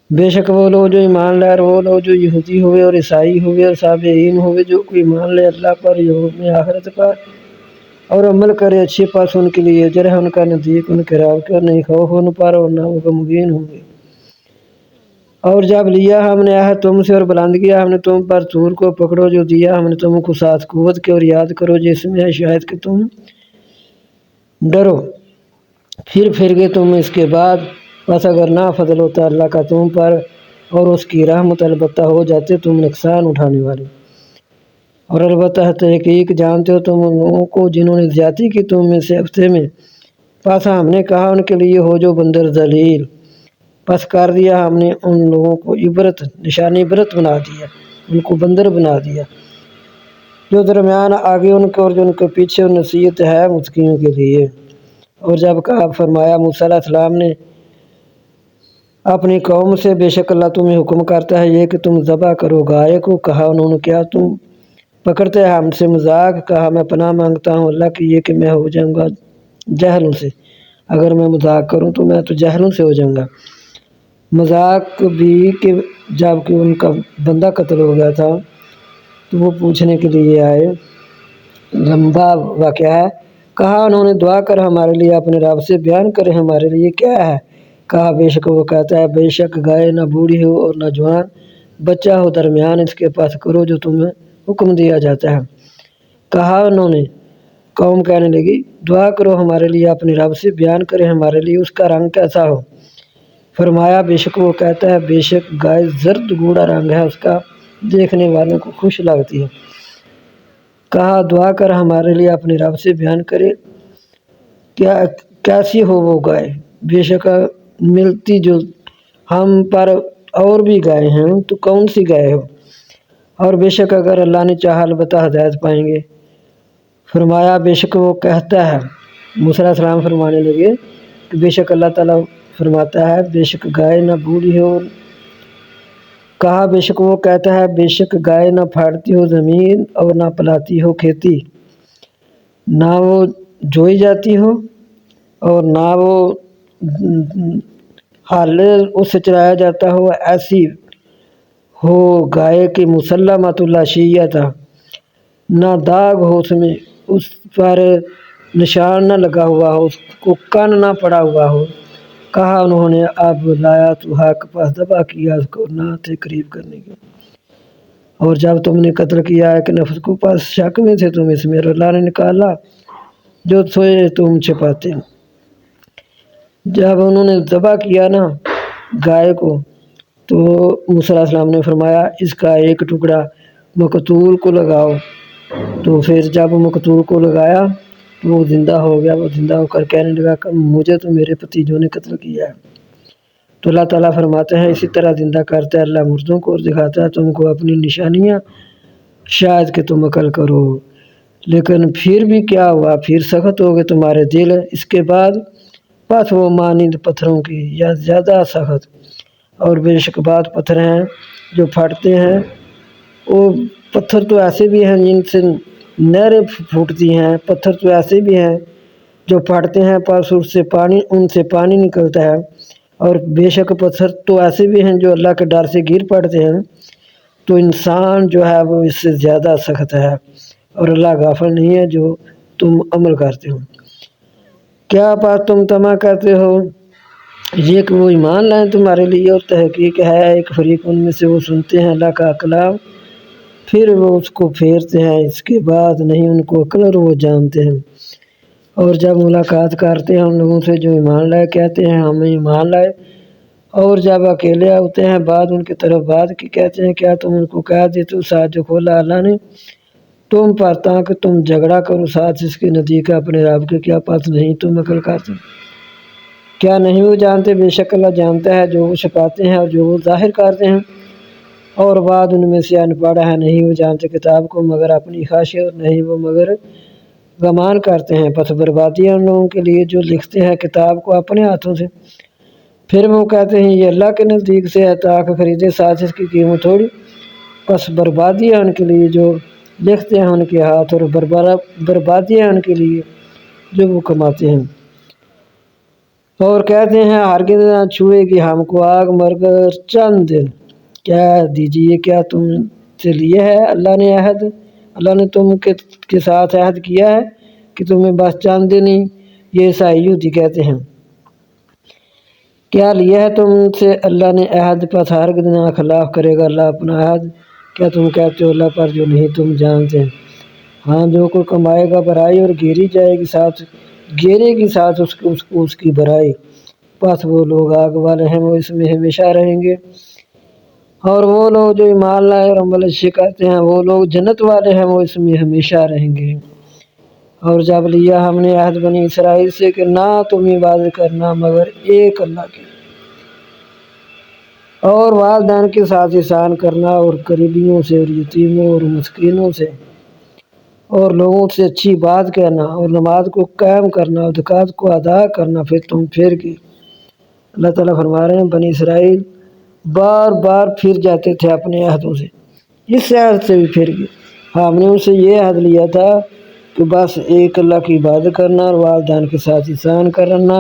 S1: بے شک وہ لوگ جو ایمان لائے، وہ لوگ جو یہودی ہوئے اور عیسائی ہوئے اور صابئین ہوئے، جو کوئی ایمان لے اللہ پر، یوم آخرت پر، اور عمل کرے اچھے، پاس ان کے لیے اجر ہے ان کا نزدیک ان کے رب کا، نہیں خوف ان پر اور نہ وہ غمگین ہوں گے۔ اور جب لیا ہم نے عہد تم سے اور بلند کیا ہم نے تم پر طور کو، پکڑو جو دیا ہم نے تم کو ساتھ قوت کے، اور یاد کرو جس میں ہے شاید کہ تم ڈرو، پھر گئے تم اس کے بعد، بس اگر نہ فضل ہوتا اللہ کا تم پر اور اس کی رحمت، البتہ ہو جاتے تم نقصان اٹھانے والے۔ اور البتہ تحقیق جانتے ہو تم ان لوگوں کو جنہوں نے زیادتی کی تم میں سے ہفتے میں، پس ہم نے کہا ان کے لیے ہو جو بندر ذلیل، پس کر دیا ہم نے ان لوگوں کو نشانی عبرت بنا دیا، ان کو بندر بنا دیا، جو درمیان آگے ان کے اور جو ان کے پیچھے نصیحت ہے متقیوں کے لیے۔ اور جب کہا فرمایا موسیٰ علیہ السلام نے اپنی قوم سے، بے شک اللہ تمہیں حکم کرتا ہے یہ کہ تم ذبح کرو گائے کو۔ کہا انہوں نے کیا تم پکڑتے ہیں ہم سے مذاق؟ کہا میں پناہ مانگتا ہوں اللہ کی یہ کہ میں ہو جاؤں گا جہلوں سے، اگر میں مذاق کروں تو میں تو جہلوں سے ہو جاؤں گا۔ مذاق بھی کہ جب کہ ان کا بندہ قتل ہو گیا تھا تو وہ پوچھنے کے لیے آئے، لمبا واقعہ ہے۔ کہا انہوں نے دعا کر ہمارے لیے اپنے رب سے، بیان کریں ہمارے لیے کیا ہے۔ کہا بے شک وہ کہتا ہے بے شک گائے نہ بوڑھی ہو اور نہ جوان، بچہ ہو درمیان اس کے پاس کرو جو تمہیں حکم دیا جاتا ہے۔ کہا انہوں نے، قوم کہنے لگی دعا کرو ہمارے لیے اپنے رب سے، بیان کریں ہمارے لیے اس کا رنگ کیسا ہو۔ فرمایا بے شک وہ کہتا ہے بے شک گائے زرد گوڑا رنگ ہے اس کا، دیکھنے والوں کو خوش لگتی ہے۔ کہا دعا کر ہمارے لیے اپنے رب سے، بیان کرے کیسی ہو وہ گائے، بے شک ملتی جو ہم پر اور بھی گائے ہیں تو کون سی گائے ہو، اور بے شک اگر اللہ نے چاہا البتہ ہدایت پائیں گے۔ فرمایا بے شک وہ کہتا ہے، موسیٰ علیہ السلام فرمانے لگے کہ بے شک اللہ تعالیٰ فرماتا ہے بے شک گائے نہ بوڑھی ہو۔ کہا بے شک وہ کہتا ہے بے شک گائے نہ پھاڑتی ہو زمین اور نہ پلاتی ہو کھیتی، نہ وہ جوئی جاتی ہو اور نہ وہ حال اس سے چلایا جاتا ہو، ایسی ہو گائے کہ مسلمۃ العشیۃ، نہ داغ ہو اس میں، اس پر نشان نہ لگا ہوا ہو، اس کو کن نہ پڑا ہوا ہو۔ کہا انہوں نے اب لایا تو حق، پاس ذبح کیا اس کو نہ تھے قریب کرنے کے، اور جب تم نے قتل کیا ہے کہ نفس کو پاس شک میں تھے تم اس میں، اور اللہ نے نکالا جو سوئے تم چھپاتے۔ جب انہوں نے ذبح کیا نا گائے کو تو موسیٰ علیہ السلام نے فرمایا اس کا ایک ٹکڑا مقتول کو لگاؤ، تو پھر جب مقتول کو لگایا تو وہ زندہ ہو گیا۔ وہ زندہ ہو کر کہنے لگا کہ مجھے تو میرے بھتیجوں نے قتل کیا ہے۔ تو اللہ تعالیٰ فرماتے ہیں اسی طرح زندہ کرتا ہے اللہ مردوں کو اور دکھاتا ہے تم کو اپنی نشانیاں، شاید کہ تم عقل کرو۔ لیکن پھر بھی کیا ہوا، پھر سخت ہو گئے تمہارے دل، اس کے بعد پس وہ مانند پتھروں کی یا زیادہ سخت، اور بے شک بات پتھر ہیں جو پھٹتے ہیں۔ وہ پتھر تو ایسے بھی ہیں جن سے نہریں پھوٹتی ہیں، پتھر تو ایسے بھی ہیں جو پھٹتے ہیں پس ان سے پانی نکلتا ہے، اور بے شک پتھر تو ایسے بھی ہیں جو اللہ کے ڈر سے گر پڑتے ہیں۔ تو انسان جو ہے وہ اس سے زیادہ سخت ہے، اور اللہ غافل نہیں ہے جو تم عمل کرتے ہو۔ کیا بات تم طمع کرتے ہو یہ کہ وہ ایمان لائیں تمہارے لیے، اور تحقیق ہے ایک فریق ان میں سے وہ سنتے ہیں اللہ کا کلام پھر وہ اس کو پھیرتے ہیں، اس کے بعد نہیں ان کو عقل اور وہ جانتے ہیں۔ اور جب ملاقات کرتے ہیں ان لوگوں سے جو ایمان لائے کہتے ہیں ہم ایمان لائے، اور جب اکیلے ہوتے ہیں بعد ان کی طرف بات کی کہتے ہیں کیا تم ان کو کہہ دیتے ہو ساتھ جو کھولا اللہ نے تم پر تاکہ تم جھگڑا کرو ساتھ اس کے نزدیک اپنے رب کے، کیا پس نہیں تم عقل کرتے؟ کیا نہیں وہ جانتے؟ بے شک اللہ جانتا ہے جو وہ چھپاتے ہیں اور جو وہ ظاہر کرتے ہیں، اور بعد ان میں سے ان پڑھ ہے نہیں وہ جانتے کتاب کو مگر اپنی خواہش، اور نہیں وہ مگر گمان کرتے ہیں۔ پس بربادی ہے ان لوگوں کے لیے جو لکھتے ہیں کتاب کو اپنے ہاتھوں سے، پھر وہ کہتے ہیں یہ اللہ کے نزدیک سے ہے تاکہ خریدے ساتھ اس کی قیمت تھوڑی۔ پس بربادی ہے ان کے لیے جو لکھتے ہیں ان کے ہاتھ، اور بربادی ہے ان کے لیے جو وہ کماتے ہیں۔ اور کہتے ہیں ہرگز نہ چھوئے گی ہم کو آگ مگر چند دن، کہہ دیجیے کیا تم سے لیے ہے اللہ نے عہد؟ اللہ نے تم کے ساتھ عہد کیا ہے کہ تمہیں بس چند دن ہی، یہ عیسائی یہودی کہتے ہیں کیا لیا ہے تم سے اللہ نے عہد، پس ہرگز نہ خلاف کرے گا اللہ اپنا عہد۔ کیا تم کہتے ہو اللہ پر جو نہیں تم جانتے؟ ہاں جو کوئی کمائے گا برائی اور گیرے گی ساتھ اس کی برائی، پس وہ لوگ آگ والے ہیں وہ اس میں ہمیشہ رہیں گے، اور وہ لوگ جو ایمان لائے اور عمل اچھے کرتے ہیں وہ لوگ جنت والے ہیں وہ اس میں ہمیشہ رہیں گے۔ اور جب لیا ہم نے عہد بنی اسرائیل سے کہ نہ تم عبادت کرنا مگر ایک اللہ کی، اور والدین کے ساتھ احسان کرنا، اور قریبیوں سے اور یتیموں اور مسکینوں سے اور لوگوں سے اچھی بات کہنا، اور نماز کو قائم کرنا اور زکوٰۃ کو ادا کرنا، پھر تم پھر گئے۔ اللہ تعالیٰ فرما رہے ہیں بنی اسرائیل بار بار پھر جاتے تھے اپنے عہدوں سے، اس عہد سے بھی پھر گئے۔ ہم نے ان سے یہ عہد لیا تھا کہ بس ایک اللہ کی عبادت کرنا اور والدین کے ساتھ احسان کرنا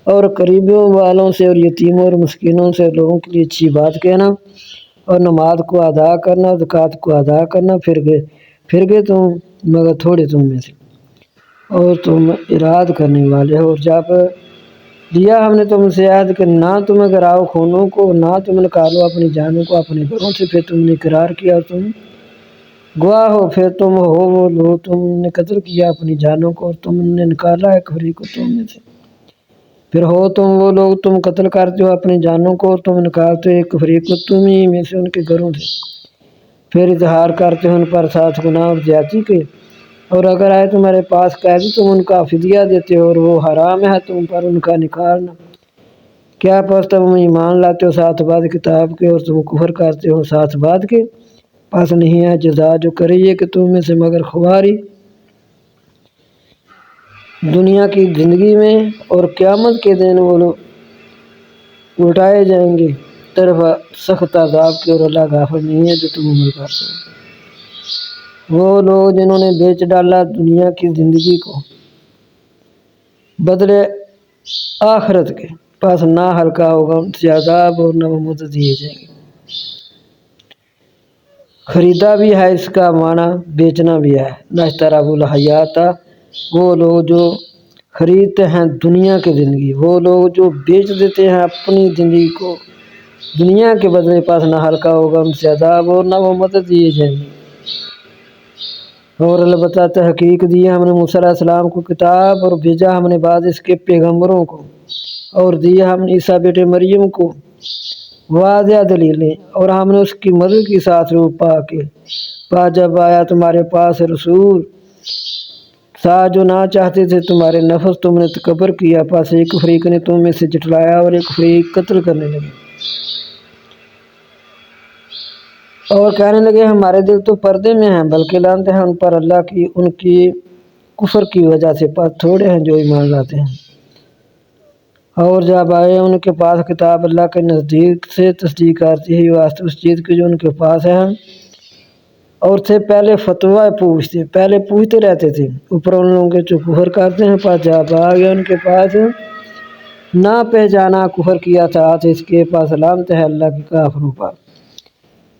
S1: اور قریبیوں والوں سے اور یتیموں اور مسکینوں سے لوگوں کے لیے اچھی بات کہنا اور نماز کو ادا کرنا، زکوٰۃ کو ادا کرنا، پھر گئے تم مگر تھوڑے تم میں سے، اور تم اراد کرنے والے ہو۔ اور جب لیا ہم نے تم سے عہد کہ نہ تم گراؤ خونوں کو، نہ تم نکالو اپنی جانوں کو اپنے گھروں سے، پھر تم نے اقرار کیا اور تم گواہ ہو، پھر تم ہو وہ لوگ، تم نے قتل کیا اپنی جانوں کو اور تم نے نکالا ایک فریق کو تم میں سے، پھر ہو تم وہ لوگ، تم قتل کرتے ہو اپنی جانوں کو اور تم نکالتے ہو ایک فریق کو تم ہی میں سے ان کے گھروں سے، پھر اظہار کرتے ہو ان پر ساتھ گناہ اور زیادتی کے، اور اگر آئے تمہارے پاس قیدی تم ان کا فدیہ دیتے ہو اور وہ حرام ہے تم پر ان کا نکالنا۔ کیا پس تم ایمان لاتے ہو ساتھ بعد کتاب کے اور تم کفر کرتے ہو ساتھ بعد کے؟ پس نہیں ہے جزا جو کرے یہ کہ تم میں سے مگر خواری دنیا کی زندگی میں، اور قیامت کے دن وہ لوگ اٹھائے جائیں گے طرف سخت عذاب کے، اور اللہ غافل نہیں ہے جو تم عمل کرتے ہو۔ وہ لوگ جنہوں نے بیچ ڈالا دنیا کی زندگی کو بدلے آخرت کے، پس نہ ہلکا ہوگا ان سے عذاب اور نہ وہ مدد دیے جائیں گے۔ خریدا بھی ہے اس کا معنی بیچنا بھی ہے، نشتروا الحیات، وہ لوگ جو خریدتے ہیں دنیا کی زندگی، وہ لوگ جو بیچ دیتے ہیں اپنی زندگی کو دنیا کے بدلے، پاس نہ ہلکا ہوگا ان سے عذاب اور نہ وہ مدد دیے جائیں گے۔ اور البتہ تحقیق دی ہم نے موسیٰ علیہ السلام کو کتاب، اور بھیجا ہم نے بعد اس کے پیغمبروں کو، اور دیا ہم نے عیسیٰ بیٹے مریم کو واضح دلیلیں، اور ہم نے اس کی مدد کی ساتھ روح پاک کے پاس جب آیا تمہارے پاس رسول ساتھ جو نہ چاہتے تھے تمہارے نفس، تم نے تکبر کیا، پاس ایک فریق نے تم میں سے جھٹلایا اور ایک فریق قتل کرنے لگے، اور کہنے لگے ہمارے دل تو پردے میں ہیں، بلکہ لعنت ہے ان پر اللہ کی ان کی کفر کی وجہ سے، پاس تھوڑے ہیں جو ایمان لاتے ہیں۔ اور جب آئے ان کے پاس کتاب اللہ کے نزدیک سے تصدیق کرتی ہے واسطے اس چیز کی جو ان کے پاس ہے، اور تھے پہلے فتویٰ پہلے پوچھتے رہتے تھے اوپر ان لوگوں کے جو کفر کرتے ہیں، پاس جب آ گیا ان کے پاس نہ پہچانا کفر کیا تھا اس کے، پاس لعنت ہے اللہ کے کافروں پر۔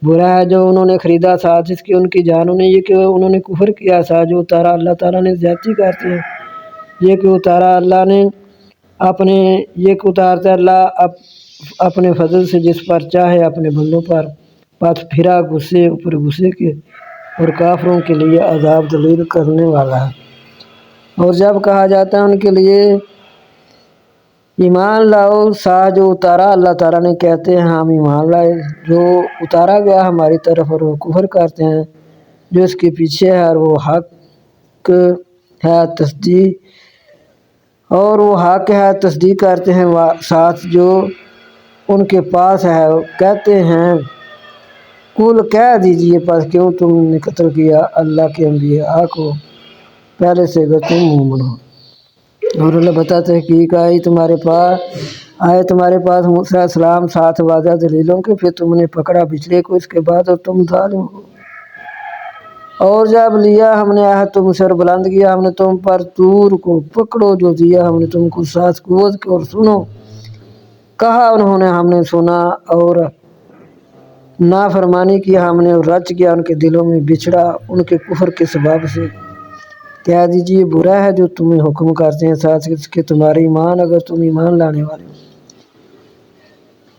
S1: برا ہے جو انہوں نے خریدا ساتھ اس کی ان کی جانوں نے، یہ کہ انہوں نے کفر کیا ساتھ جو اتارا اللہ تعالیٰ نے، زیادتی کرتے ہیں یہ کہ اتارا اللہ نے اپنے، یہ کہ اتارتا اللہ اپنے فضل سے جس پر چاہے اپنے بندوں پر، پس پھرا غصے اوپر غصے کے، اور کافروں کے لیے عذاب دلیر کرنے والا ہے۔ اور جب کہا جاتا ہے ان کے لیے ایمان لاؤ ساتھ جو اتارا اللہ تعالیٰ نے، کہتے ہیں ہم ایمان لائے جو اتارا گیا ہماری طرف، اور وہ کفر کرتے ہیں جو اس کے پیچھے ہے، اور وہ حق ہے تصدیق، اور وہ حق ہے تصدیق کرتے ہیں ساتھ جو ان کے پاس ہے، کہتے ہیں کل کہہ دیجئے پس کیوں تم نے قتل کیا اللہ کے انبیاء کو پہلے سے اگر تم مومن ہو۔ اور اللہ بتاتا ہے کہ آئے تمہارے پاس موسیٰ علیہ السلام ساتھ واضح دلیلوں کے، پھر تم نے پکڑا پچھلے کو اس کے بعد اور تم ظالم ہو۔ اور جب لیا ہم نے عہد تم سے اور بلند کیا ہم نے تم پر طور کو، پکڑو جو دیا ہم نے تم کو ساتھ قوت کے، اور سنو کہا انہوں نے ہم نے سنا، اور نافرمانی کی ہم نے، اور رچ گیا ان کے دلوں میں بچھڑا ان کے کفر کے سبب سے۔ کہہ دیجئے برا ہے جو تمہیں حکم کرتے ہیں ساتھ اس کے تمہارے ایمان، اگر تم ایمان لانے والے ہو۔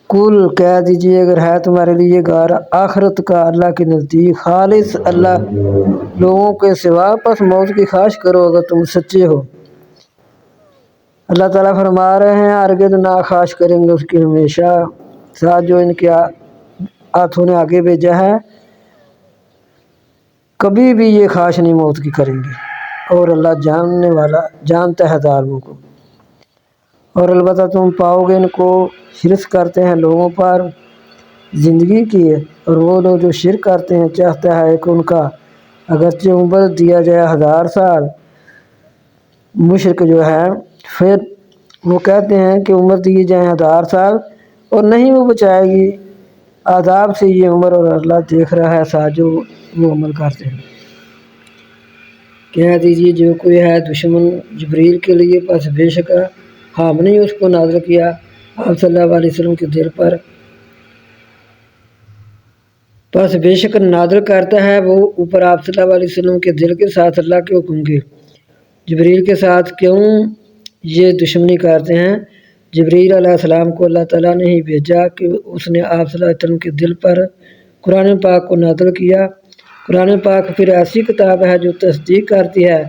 S1: کل کہہ دیجئے اگر ہے تمہارے لیے گھر آخرت کا اللہ کے نزدیک خالص اللہ لوگوں کے سوا، پس موت کی خواہش کرو اگر تم سچے ہو۔ اللہ تعالیٰ فرما رہے ہیں ہرگز نہ خواہش کریں گے اس کی ہمیشہ، ساتھ جو ان کے ہاتھوں نے آگے بھیجا ہے کبھی بھی یہ خواہش نہیں موت کی کریں گے، اور اللہ جاننے والا جانتا ہے ظالموں کو۔ اور البتہ تم پاؤ گے ان کو حرص کرتے ہیں لوگوں پر، زندگی کی ہے، اور وہ لوگ جو شرک کرتے ہیں چاہتا ہے کہ ان کا اگرچہ عمر دیا جائے 1000 سال، مشرک جو ہے پھر وہ کہتے ہیں کہ عمر دی جائیں 1000 سال اور نہیں وہ بچائے گی عذاب سے یہ عمر، اور اللہ دیکھ رہا ہے ساتھ جو وہ عمل کرتے ہیں۔ کہہ دیجیے جو کوئی ہے دشمن جبریل کے لیے، پس بے شک ہم نے اس کو نازل کیا آپ صلی اللہ علیہ وسلم کے دل پر، پس بے شک نازل کرتا ہے وہ اوپر آپ صلی اللہ علیہ وسلم کے دل کے ساتھ اللہ کے حکم کے۔ جبریل کے ساتھ کیوں یہ دشمنی کرتے ہیں؟ جبریل علیہ السلام کو اللہ تعالیٰ نے ہی بھیجا کہ اس نے آپ صلی اللہ علیہ وسلم کے دل پر قرآن پاک کو نازل کیا۔ قرآن پاک پھر ایسی کتاب ہے جو تصدیق کرتی ہے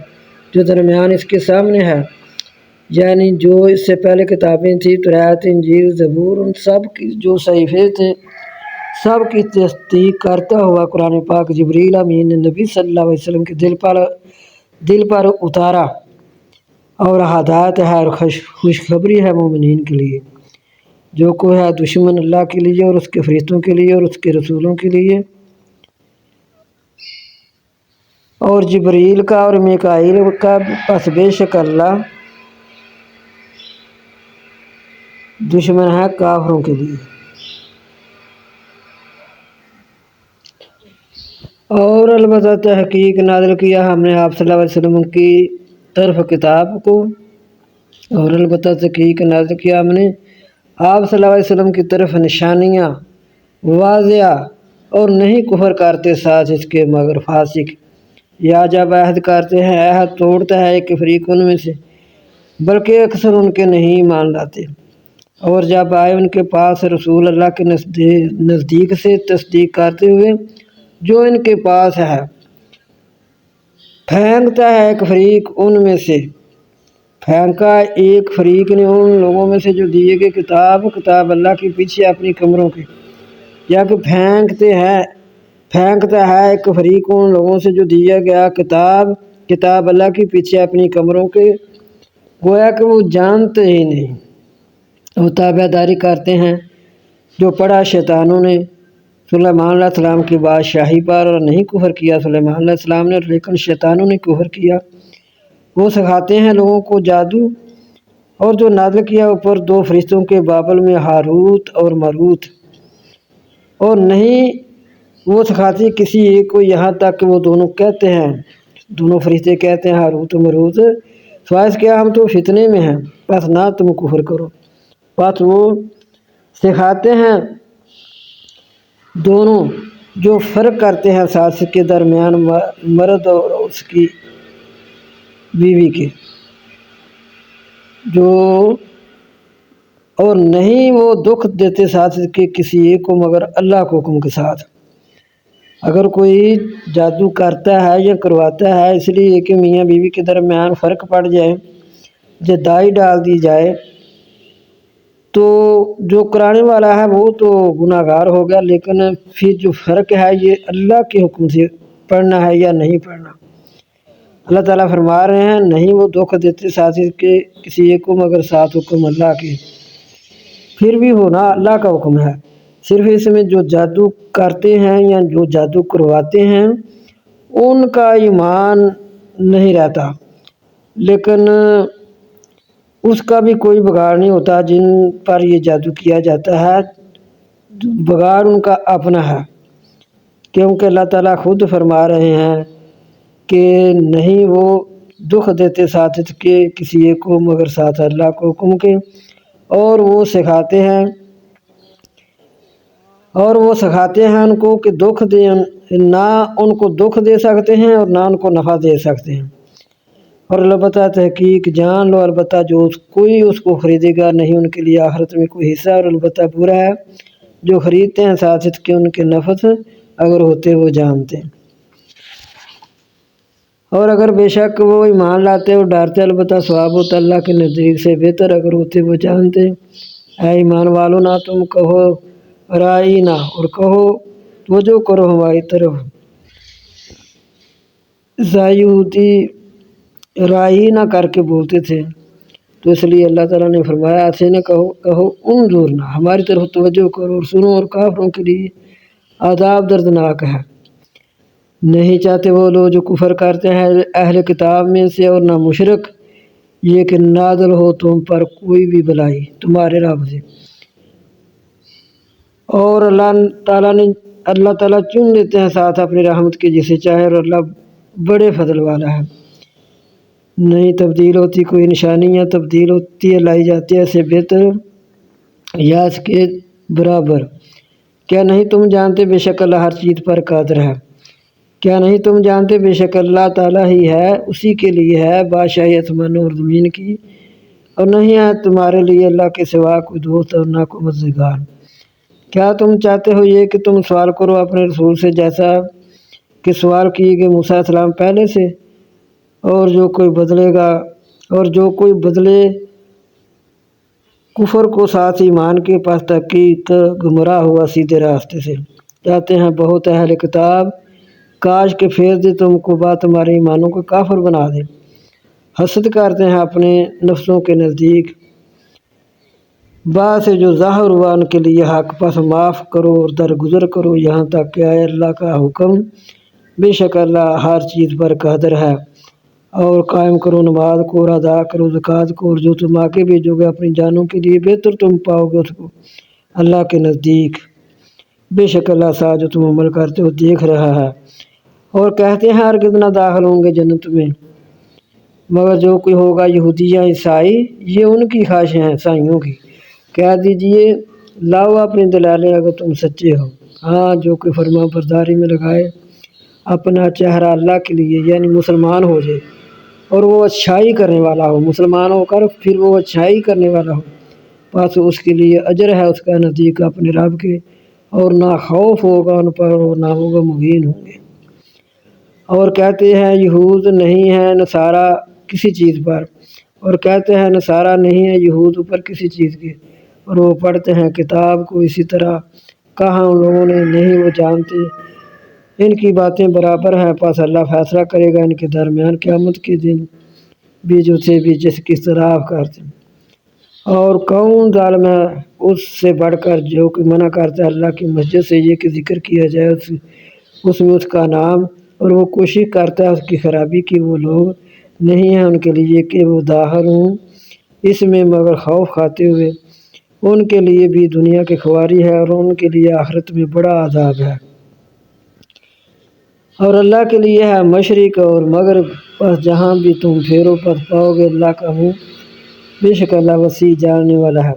S1: جو درمیان اس کے سامنے ہے، یعنی جو اس سے پہلے کتابیں تھیں، تورات، انجیل، زبور، ان سب کی جو صحیفے تھے سب کی تصدیق کرتا ہوا قرآن پاک جبریل امین نے نبی صلی اللہ علیہ وسلم کے دل پر اتارا، اور ہدایت ہے اور خوشخبری ہے مومنین کے لیے۔ جو کوئی ہے دشمن اللہ کے لیے اور اس کے فرشتوں کے لیے اور اس کے رسولوں کے لیے، اور جبریل کا اور میکائیل کا، پس بے شک اللہ دشمن ہے کافروں کے لیے۔ اور البتہ تحقیق نازل کیا ہم نے آپ صلی اللہ علیہ وسلم کی طرف کتاب کو، اور البتہ تحقیق نازل کیا ہم نے آپ صلی اللہ علیہ وسلم کی طرف نشانیاں واضح، اور نہیں کفر کرتے ساتھ اس کے مگر فاسق، یا جب عہد کرتے ہیں عہد توڑتا ہے ایک فریق ان میں سے، بلکہ اکثر ان کے نہیں مان لاتے، اور جب آئے ان کے پاس رسول اللہ کے نزدیک سے تصدیق کرتے ہوئے جو ان کے پاس ہے، پھینکتا ہے ایک فریق ان میں سے، پھینکا ایک فریق نے ان لوگوں میں سے جو دیے گئے کتاب اللہ کے پیچھے اپنی کمروں کے، یا کہ پھینکتا ہے ایک فریق ان لوگوں سے جو دیا گیا کتاب اللہ کے پیچھے اپنی کمروں کے، گویا کہ وہ جانتے ہی نہیں، وہ تابع داری کرتے ہیں جو پڑھا شیطانوں نے سلیمان علیہ السلام کی بادشاہی پر، اور نہیں کفر کیا سلیمان علیہ السلام نے، لیکن شیطانوں نے کفر کیا۔ وہ سکھاتے ہیں لوگوں کو جادو، اور جو نازل کیا اوپر 2 فرشتوں کے بابل میں، ہاروت اور ماروت، اور نہیں وہ سکھاتی کسی ایک کو، یہاں تک کہ وہ دونوں فرشتے کہتے ہیں ہاروت و ماروت، خواہش کیا ہم تو فتنے میں ہیں، بس نہ تم کفر کرو۔ بس وہ سکھاتے ہیں دونوں جو فرق کرتے ہیں ساس کے درمیان مرد اور اس کی بیوی کے، اور نہیں وہ دکھ دیتے ساتھ کے کسی ایک کو مگر اللہ کے حکم کے ساتھ۔ اگر کوئی جادو کرتا ہے یا کرواتا ہے اس لیے کہ میاں بیوی کے درمیان فرق پڑ جائے، جدائی ڈال دی جائے، تو جو کرانے والا ہے وہ تو گناہ گار ہو گیا، لیکن پھر جو فرق ہے یہ اللہ کے حکم سے پڑھنا ہے یا نہیں پڑھنا۔ اللہ تعالیٰ فرما رہے ہیں نہیں وہ دکھ دیتے ساتھی کے کسی ایک کو مگر ساتھ حکم اللہ کے، پھر بھی ہونا اللہ کا حکم ہے۔ صرف اس میں جو جادو کرتے ہیں یا جو جادو کرواتے ہیں ان کا ایمان نہیں رہتا، لیکن اس کا بھی کوئی بگاڑ نہیں ہوتا جن پر یہ جادو کیا جاتا ہے، بگاڑ ان کا اپنا ہے، کیونکہ اللہ تعالیٰ خود فرما رہے ہیں کہ نہیں وہ دکھ دیتے ساتھ کے کسی ایک کو مگر ساتھ اللہ کو حکم کے، اور وہ سکھاتے ہیں ان کو کہ دکھ دیں، نہ ان کو دکھ دے سکتے ہیں اور نہ ان کو نفع دے سکتے ہیں۔ اور البتہ تحقیق جان لو، البتہ جو کوئی اس کو خریدے گا نہیں ان کے لیے آخرت میں کوئی حصہ، اور البتہ برا ہے جو خریدتے ہیں ساتھ کے ان کے نفس اگر ہوتے وہ جانتے ہیں۔ اور اگر بے شک وہ ایمان لاتے اور ڈرتے، البتہ ثواب ہوتا اللہ کے نزدیک سے بہتر اگر ہوتے وہ جانتے۔ اے ایمان والو نہ تم کہو رائینا، اور کہو توجہ کرو ہماری طرف، یہودی رائی نہ کر کے بولتے تھے، تو اس لیے اللہ تعالیٰ نے فرمایا ایسے نہ کہو انظرنا، ہماری طرف توجہ کرو اور سنو، اور کافروں کے لیے عذاب دردناک ہے۔ نہیں چاہتے وہ لوگ جو کفر کرتے ہیں اہل کتاب میں سے اور نہ مشرک، یہ کہ نازل ہو تم پر کوئی بھی بلائی تمہارے رب سے، اور اللہ تعالیٰ چن لیتے ہیں ساتھ اپنی رحمت کے جسے چاہے، اور اللہ بڑے فضل والا ہے۔ نہیں تبدیل ہوتی کوئی نشانیاں، تبدیل ہوتی ہے لائی جاتی ہے اسے بہتر یا اس کے برابر۔ کیا نہیں تم جانتے بے شک اللہ ہر چیز پر قادر ہے؟ کیا نہیں تم جانتے بے شک اللہ تعالیٰ ہی ہے، اسی کے لیے ہے بادشاہی آسمان اور زمین کی، اور نہیں ہے تمہارے لیے اللہ کے سوا کوئی دوست اور نہ کوئی مددگار۔ کیا تم چاہتے ہو یہ کہ تم سوال کرو اپنے رسول سے جیسا کہ سوال کیے گئے موسیٰ علیہ السلام پہلے سے، اور جو کوئی بدلے کفر کو ساتھ ایمان کے پاس تحقیق گمراہ ہوا سیدھے راستے سے۔ کہتے ہیں بہت اہل کتاب کاش کے پھیر دے تم کو بات تمہارے ایمانوں کو کافر بنا دے، حسد کرتے ہیں اپنے نفسوں کے نزدیک بعد سے جو ظاہر ہوا ان کے لیے حق، پس معاف کرو اور درگزر کرو یہاں تک کہ آئے اللہ کا حکم، بے شک اللہ ہر چیز پر قادر ہے۔ اور قائم کرو نماز کو اور ادا کرو زکوٰۃ کو، اور جو تم آگے بھیجو گے اپنی جانوں کے لیے بہتر تم پاؤ گے اس کو اللہ کے نزدیک، بے شک اللہ ساتھ جو تم عمل کرتے ہو دیکھ رہا ہے۔ اور کہتے ہیں ہرگز نہ داخل ہوں گے جنت میں مگر جو کوئی ہوگا یہودی یا عیسائی، یہ ان کی خواہشیں ہیں عیسائیوں کی۔ کہہ دیجئے لاؤ اپنی دلائلیں اگر تم سچے ہو۔ ہاں جو کوئی فرما برداری میں لگائے اپنا چہرہ اللہ کے لیے، یعنی مسلمان ہو جائے اور وہ اچھائی کرنے والا ہو، مسلمان ہو کر پھر وہ اچھائی کرنے والا ہو، پس اس کے لیے اجر ہے اس کا نزدیک اپنے رب کے، اور نہ خوف ہوگا ان پر اور نہ ہوگا مغین ہوں گے۔ اور کہتے ہیں یہود نہیں ہے نصارہ کسی چیز پر، اور کہتے ہیں نصارہ نہیں ہے یہود پر کسی چیز کے، اور وہ پڑھتے ہیں کتاب کو اسی طرح، کہاں ان لوگوں نے نہیں وہ جانتے ان کی باتیں برابر ہیں، پس اللہ فیصلہ کرے گا ان کے درمیان قیامت کے دن بھی جو سے بھی جس کی اختلاف کرتے ہیں۔ اور کون ظالم ہے اس سے بڑھ کر جو کہ منع کرتا ہے اللہ کی مسجد سے یہ کہ ذکر کیا جائے اس میں اس کا نام، اور وہ کوشش کرتا ہے اس کی خرابی کی، وہ لوگ نہیں ہیں ان کے لیے کہ وہ داخل ہوں اس میں مگر خوف کھاتے ہوئے، ان کے لیے بھی دنیا کی خواری ہے اور ان کے لیے آخرت میں بڑا عذاب ہے۔ اور اللہ کے لیے ہے مشرق اور مغرب، پس جہاں بھی تم پھیرو پس پاؤ گے اللہ کا منہ، بے شک اللہ وسیع جاننے والا ہے۔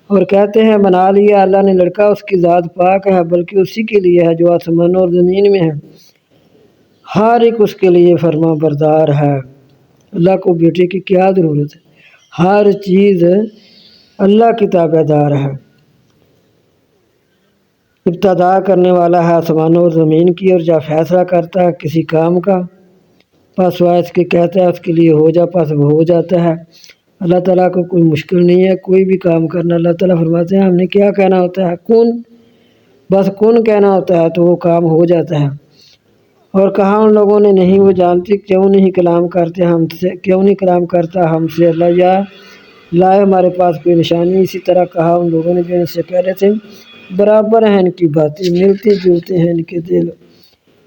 S1: اور کہتے ہیں بنا لیا اللہ نے لڑکا، اس کی ذات پاک ہے بلکہ اسی کے لیے ہے جو آسمان اور زمین میں ہے، ہر ایک اس کے لیے فرما بردار ہے۔ اللہ کو بیٹے کی کیا ضرورت ہے، ہر چیز اللہ کی تابع دار ہے۔ ابتدا کرنے والا ہے آسمانوں اور زمین کی، اور جب فیصلہ کرتا ہے کسی کام کا پس وہ اس کے کہتا ہے اس کے لیے ہو جا، پس وہ ہو جاتا ہے۔ اللہ تعالیٰ کو کوئی مشکل نہیں ہے کوئی بھی کام کرنا۔ اللہ تعالیٰ فرماتے ہیں ہم نے کیا کہنا ہوتا ہے کن، بس کن کہنا ہوتا ہے تو وہ کام ہو جاتا ہے۔ اور کہا ان لوگوں نے نہیں وہ جانتے کیوں نہیں کلام کرتا ہم سے اللہ، یا لائے ہمارے پاس کوئی نشانی۔ اسی طرح کہا ان لوگوں نے جو ان سے پہلے تھے برابر ہیں ان کی باتیں، ملتے جلتے ہیں ان کے دل،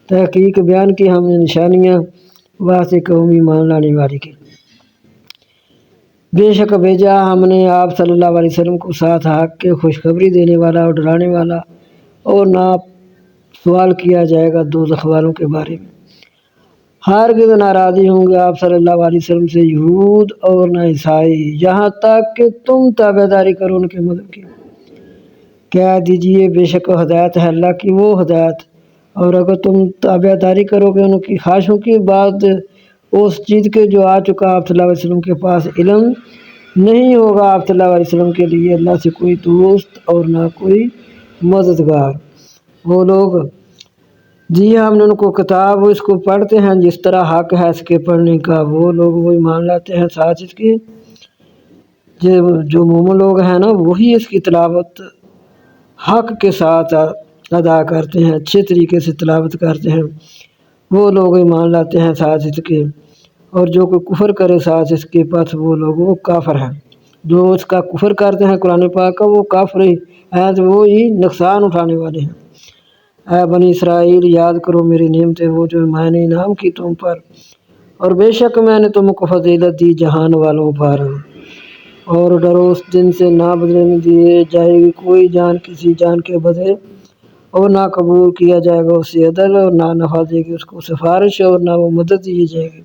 S1: تحقیق بیان کی ہم نے نشانیاں واسطے قوم ایمان لانے والی کی۔ بے شک بھیجا ہم نے آپ صلی اللہ علیہ وسلم کو ساتھ حق کے خوشخبری دینے والا اور ڈرانے والا، اور نہ سوال کیا جائے گا دوزخ والوں کے بارے میں۔ ہرگز ناراضی ہوں گے آپ صلی اللہ علیہ وسلم سے یہود اور نہ عیسائی، یہاں تک کہ تم تابعداری کرو ان کے مذہب کی۔ کہہ دیجئے بے شک ہدایت ہے اللہ کی وہ ہدایت، اور اگر تم تابعداری کرو گے ان کی خواہشوں کی بعد اس چیز کے جو آ چکا آپ صلی اللہ علیہ وسلم کے پاس علم نہیں ہوگا آپ صلی اللہ علیہ وسلم کے لیے اللہ سے کوئی دوست اور نہ کوئی مددگار۔ وہ لوگ جی ہم نے ان کو کتاب وہ اس کو پڑھتے ہیں جس طرح حق ہے اس کے پڑھنے کا، وہ لوگ وہ ایمان لاتے ہیں ساتھ اس کے، جو مومن لوگ ہیں نا وہی اس کی تلاوت حق کے ساتھ ادا کرتے ہیں، اچھے طریقے سے تلاوت کرتے ہیں، وہ لوگ ایمان لاتے ہیں ساتھ اس کے۔ اور جو کوئی کفر کرے ساتھ اس کے پاس وہ لوگ وہ کافر ہیں۔ جو اس کا کفر کرتے ہیں قرآن پاک کا وہ کافر ہی ہیں، تو وہ ہی نقصان اٹھانے والے ہیں۔ اے بنی اسرائیل یاد کرو میری نعمتیں وہ جو میں نے انعام کی تم پر، اور بے شک میں نے تم کو فضیلت دی جہان والوں پر، اور ڈرو اس دن سے نہ بدلنے دیے جائے گی کوئی جان کسی جان کے بدلے، اور نہ قبول کیا جائے گا اسے عدل، اور نہ نفع دے گی اس کو سفارش، اور نہ وہ مدد دی جائے گی۔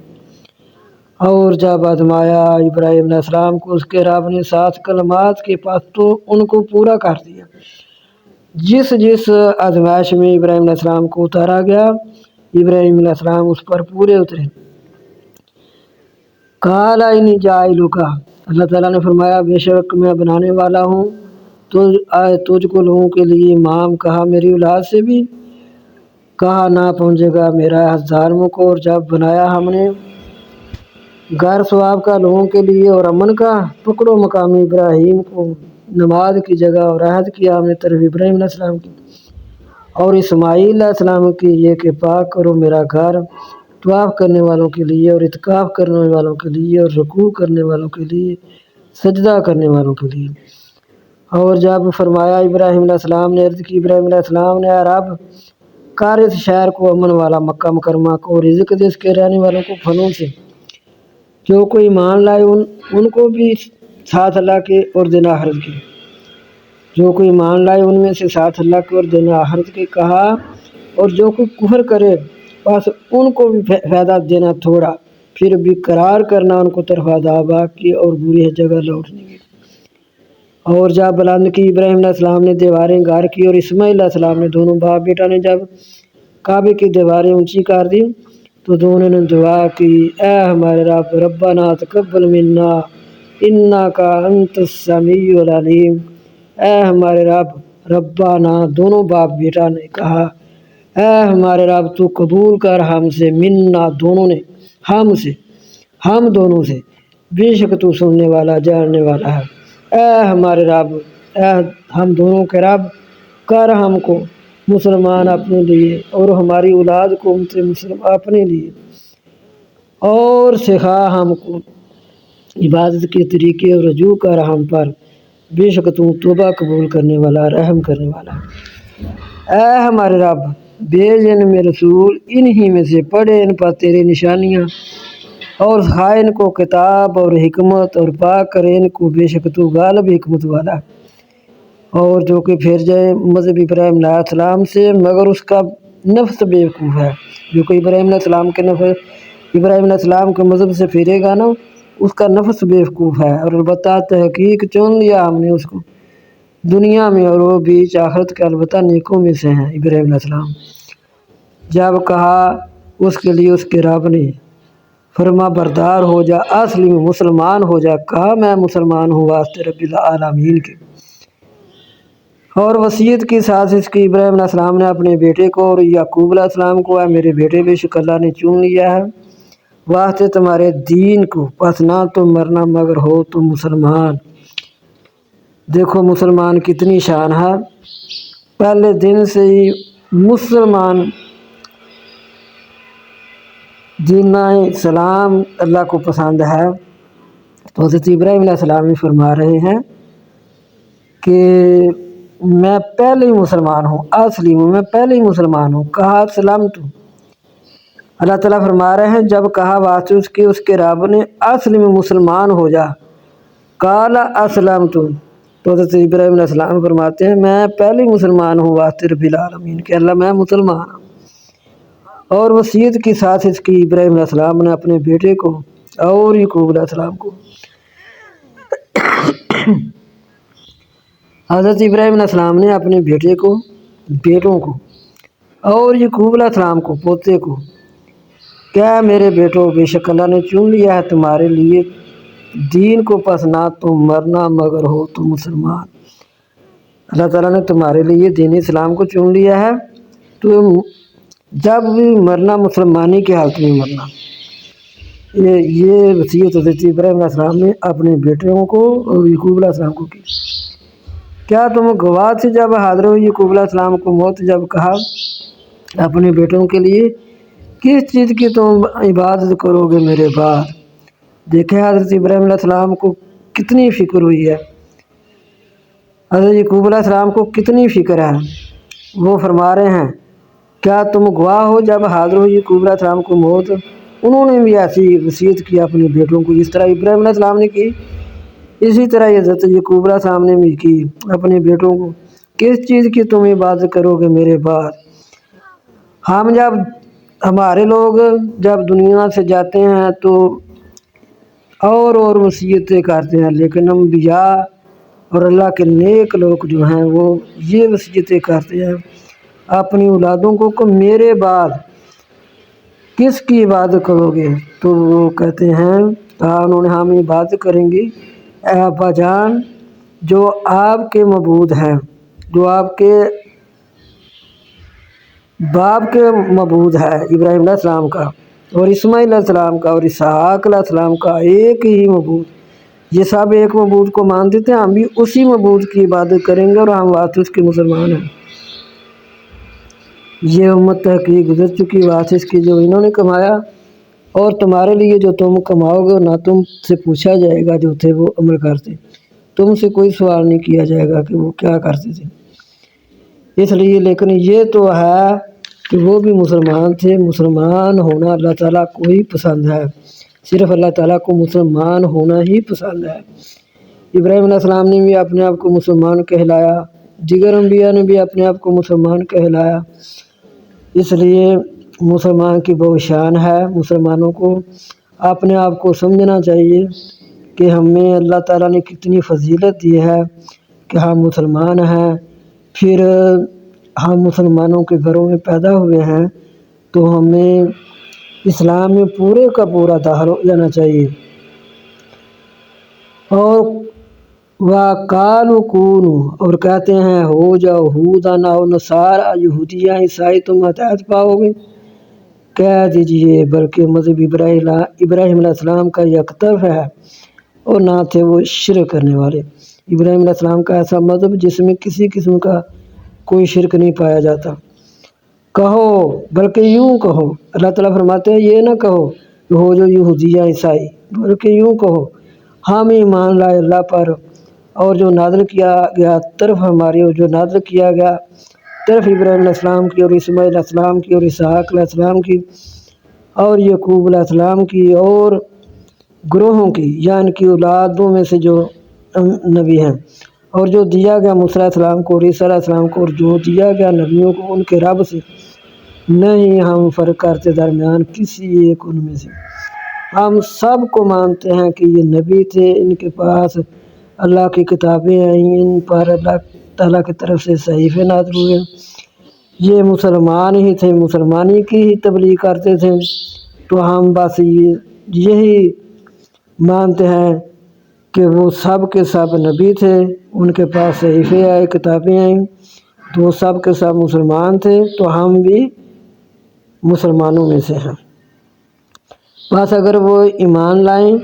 S1: اور جب آزمایا ابراہیم علیہ السلام کو اس کے رب نے 7 کلمات کے پاس تو ان کو پورا کر دیا۔ جس آزمائش میں ابراہیم علیہ السلام کو اتارا گیا ابراہیم علیہ السلام اس پر پورے اترے۔ قال انی جاعلک، اللہ تعالیٰ نے فرمایا بے شک میں بنانے والا ہوں تجھ کو لوگوں کے لیے امام، کہا میری اولاد سے بھی، کہا نہ پہنچے گا میرا 1000 کو۔ اور جب بنایا ہم نے گھر ثواب کا لوگوں کے لیے اور امن کا، پکڑو مقام ابراہیم کو نماز کی جگہ، اور عہد کیا ہم نے طرف ابراہیم علیہ السلام کی اور اسماعیل علیہ السلام کی یہ کہ پاک کرو میرا گھر طواف کرنے والوں کے لیے اور اعتکاف کرنے والوں کے لیے اور رکوع کرنے والوں کے لیے، سجدہ کرنے والوں کے لیے۔ اور جب فرمایا ابراہیم علیہ السلام نے عرض کی ابراہیم علیہ السلام نے، اے رب کر اس شہر کو امن والا، مکہ مکرمہ کو، اور رزق دے اس کے رہنے والوں کو پھلوں سے، جو کوئی ایمان لائے ان کو بھی ساتھ اللہ کے اور دن آخرت کے، جو کوئی ایمان لائے ان میں سے ساتھ اللہ کے اور دن آخرت کے، کہا اور جو کوئی کفر کرے بس ان کو بھی فائدہ دینا تھوڑا، پھر بھی قرار کرنا ان کو طرف عذاب کی اور بری جگہ لوٹنے کی۔ اور جب بلند کی ابراہیم علیہ السلام نے دیواریں گار کی، اور اسماعیل علیہ السلام نے دونوں باپ بیٹا نے جب کعبے کی دیواریں اونچی کر دی تو دونوں نے دعا کی، اے ہمارے رب ربنا تقبل منا انک انت السمیع العلیم، اے ہمارے رب ربنا، دونوں باپ بیٹا نے کہا اے ہمارے رب تو قبول کر ہم سے، منا دونوں نے، ہم دونوں سے، بے شک تو سننے والا جاننے والا ہے۔ اے ہمارے رب، اے ہم دونوں کے رب، کر ہم کو مسلمان اپنے لیے اور ہماری اولاد کو مسلم اپنے لیے، اور سکھا ہم کو عبادت کے طریقے اور رجوع کر ہم پر، بے شک تو توبہ قبول کرنے والا رحم کرنے والا۔ اے ہمارے رب بھیج ان میں رسول، انہی میں سے پڑھے ان پر تیرے نشانیاں، اور سکھائے ان کو کتاب اور حکمت، اور پاک کرے ان کو، بے شک تو غالب حکمت والا۔ اور جو کہ پھر جائے مذہب ابراہیم علیہ السلام سے مگر اس کا نفس بیوقوف ہے، جو کہ ابراہیم علیہ السلام کے مذہب سے پھرے گا نا اس کا نفس بیوقوف ہے، اور البتہ تحقیق چن لیا ہم نے اس کو دنیا میں، اور وہ بیچ آخرت کے البتہ نیکوں میں سے ہیں۔ ابراہیم علیہ السلام جب کہا اس کے لیے اس کے رب نے فرما بردار ہو جا، اصلی میں مسلمان ہو جا، کہا میں مسلمان ہوں واسطے رب العالمین کے، اور وصیت کی ساتھ اس کی ابراہیم علیہ السلام نے اپنے بیٹے کو اور یعقوب علیہ السلام کو، اے میرے بیٹے بے شک اللہ نے چن لیا ہے واسطے تمہارے دین کو، پس نہ تم مرنا مگر ہو تم مسلمان۔ دیکھو مسلمان کتنی شان ہے، پہلے دن سے ہی مسلمان دین اسلام اللہ کو پسند ہے۔ تو حضرت ابراہیم علیہ السلام ہی فرما رہے ہیں کہ میں پہلے ہی مسلمان ہوں، اصلی میں پہلے ہی مسلمان ہوں، کہا اسلمت، اللہ تعالیٰ فرما رہے ہیں جب کہا واسطے اس کے رب نے اصل میں مسلمان ہو جا، قال اسلمت، تو حضرت ابراہیم علیہ السلام فرماتے ہیں میں پہلے ہی مسلمان ہوں واسطے رب العالمین کہ اللہ میں مسلمان ہوں۔ اور وصیت کی ساتھ اس کی ابراہیم علیہ السلام نے اپنے بیٹے کو اور یعقوب علیہ السلام کو، حضرت ابراہیم علیہ السلام نے اپنے بیٹوں کو اور یعقوب علیہ السلام کو پوتے کو، کیا میرے بیٹوں بے شک اللہ نے چن لیا ہے تمہارے لیے دین کو، پس نہ تم مرنا مگر ہو تم مسلمان۔ اللہ تعالیٰ نے تمہارے لیے دین اسلام کو چن لیا ہے، تو جب بھی مرنا مسلمانی کی حالت میں مرنا۔ یہ وصیت حضرت ابراہیم علیہ السلام نے اپنے بیٹوں کو اور یعقوب علیہ السلام کو کی۔ کیا تم گواہ سے جب حاضر ہو یعقوب علیہ السلام کو موت جب کہا اپنے بیٹوں کے لیے کس چیز کی تم عبادت کرو گے میرے بعد؟ دیکھیں حضرت ابراہیم علیہ السلام کو کتنی فکر ہوئی ہے، حضرت یعقوب علیہ السلام کو کتنی فکر ہے۔ وہ فرما رہے ہیں کیا تم گواہ ہو جب حاضر ہو یعقوب علیہ السلام کو موت، انہوں نے بھی ایسی وصیت کی اپنے بیٹوں کو جس طرح ابراہیم علیہ السلام نے کی، اسی طرح حضرت یعقوب علیہ السلام نے بھی کی اپنے بیٹوں کو۔ کس چیز کی تم عبادت کرو گے میرے بعد؟ ہمارے لوگ جب دنیا سے جاتے ہیں تو اور وصیتیں کرتے ہیں، لیکن انبیاء اور اللہ کے نیک لوگ جو ہیں وہ یہ وصیتیں کرتے ہیں اپنی اولادوں کو کہ میرے بعد کس کی عبادت کرو گے؟ تو وہ کہتے ہیں ہم عبادت کریں گے اے ابا جان جو آپ کے معبود ہیں، جو آپ کے باپ کے معبود ہے ابراہیم علیہ السلام کا اور اسماعیل علیہ السلام کا اور اسحاق علیہ السلام کا، ایک ہی معبود، یہ سب ایک معبود کو مانتے تھے، ہم بھی اسی معبود کی عبادت کریں گے اور ہم وارث کے مسلمان ہیں۔ یہ امت تحقیق گزر چکی وارث کی جو انہوں نے کمایا، اور تمہارے لیے جو تم کماؤ گے نہ تم سے پوچھا جائے گا جو تھے وہ عمل کرتے، تم سے کوئی سوال نہیں کیا جائے گا کہ وہ کیا کرتے تھے۔ اس لیے لیکن یہ تو ہے کہ وہ بھی مسلمان تھے، مسلمان ہونا اللہ تعالیٰ کو ہی پسند ہے، صرف اللہ تعالیٰ کو مسلمان ہونا ہی پسند ہے۔ ابراہیم علیہ السلام نے بھی اپنے آپ کو مسلمان کہلایا، دیگر انبیاء نے بھی اپنے آپ کو مسلمان کہلایا، اس لیے مسلمان کی بہت شان ہے۔ مسلمانوں کو اپنے آپ کو سمجھنا چاہیے کہ ہمیں اللہ تعالیٰ نے کتنی فضیلت دی ہے کہ ہم مسلمان ہیں، پھر ہم مسلمانوں کے گھروں میں پیدا ہوئے ہیں تو ہمیں اسلام میں پورے کا پورا داخل ہو جانا چاہیے۔ اور وَقَالُوا كُونُوا، اور کہتے ہیں ہو جاؤ ہوداً او نصارا، یہودیاں عیسائی تم ہدایت پاؤ گے۔ کہہ دیجئے بلکہ مذہب ابراہیم علیہ السلام کا یکطرف ہے اور نہ تھے وہ شرک کرنے والے۔ ابراہیم علیہ السلام کا ایسا مذہب جس میں کسی قسم کا کوئی شرک نہیں پایا جاتا۔ کہو بلکہ یوں کہو، اللہ تعالیٰ فرماتے ہیں یہ نہ کہو کہ ہو جو یہودیاں عیسائی، بلکہ یوں کہو ہم ایمان لائے اللہ پر اور جو نازل کیا گیا طرف ہماری، اور جو نازل کیا گیا طرف ابراہیم علیہ السلام کی اور اسماعیل علیہ السلام کی اور اسحاق علیہ السلام کی اور یعقوب علیہ السلام کی اور گروہوں کی، یا ان کی اولادوں میں سے جو نبی ہیں، اور جو دیا گیا موسیٰ علیہ السلام کو اور عیسیٰ علیہ السلام کو، اور جو دیا گیا نبیوں کو ان کے رب سے، نہیں ہم فرق کرتے درمیان کسی ایک ان میں سے۔ ہم سب کو مانتے ہیں کہ یہ نبی تھے، ان کے پاس اللہ کی کتابیں آئیں، ان پر اللہ تعالیٰ کی طرف سے صحیفے نازل ہوئے، یہ مسلمان ہی تھے، مسلمانی کی ہی تبلیغ کرتے تھے، تو ہم بس یہی مانتے ہیں کہ وہ سب کے سب نبی تھے، ان کے پاس صحیفے آئے، کتابیں آئیں، تو وہ سب کے سب مسلمان تھے، تو ہم بھی مسلمانوں میں سے ہیں۔ بس اگر وہ ایمان لائیں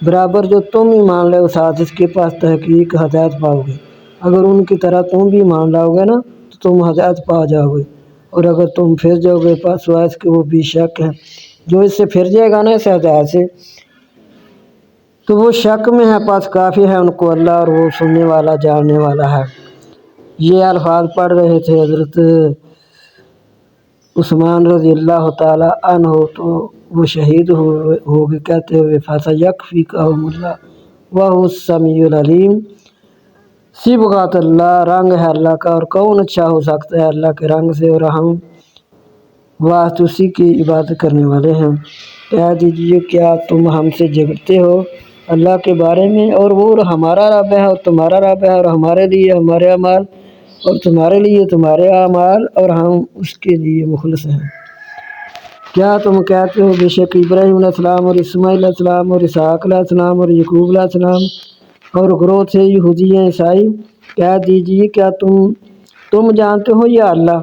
S1: برابر جو تم ایمان لائے ساتھ، اس کے پاس تحقیق ہدایت پاؤ گے۔ اگر ان کی طرح تم بھی ایمان لاؤ گے نا تو تم ہدایت پا جاؤ گے، اور اگر تم پھر جاؤ گے پاس وائس کہ وہ بھی شک ہے، جو اس سے پھر جائے گا نا اس ہدایت سے تو وہ شک میں ہے، پاس کافی ہے ان کو اللہ، اور وہ سننے والا جاننے والا ہے۔ یہ الفاظ پڑھ رہے تھے حضرت عثمان رضی اللہ تعالیٰ عنہ، تو وہ شہید ہو گئے کہتے ہوئے فَسَيَكْفِيكَهُمُ اللَّهُ وَهُوَ السَّمِيعُ الْعَلِيمُ۔ صبغۃ اللہ، رنگ ہے اللہ کا، اور کون اچھا ہو سکتا ہے اللہ کے رنگ سے، اور ہم واحد اسی کی عبادت کرنے والے ہیں۔ کہہ دیجئے کیا تم ہم سے جھگڑتے ہو اللہ کے بارے میں، اور وہ ہمارا رب ہے اور تمہارا رب ہے، اور ہمارے لیے ہمارے اعمال اور تمہارے لیے تمہارے اعمال، اور ہم اس کے لیے مخلص ہیں۔ کیا تم کہتے ہو بے شک ابراہیم علیہ السلام اور اسماعیل علیہ السلام اور اسحاق علیہ السلام اور یعقوب علیہ السلام اور گروہ تھے یہودی یا عیسائی؟ کہہ دیجئے کیا تم جانتے ہو یا اللہ،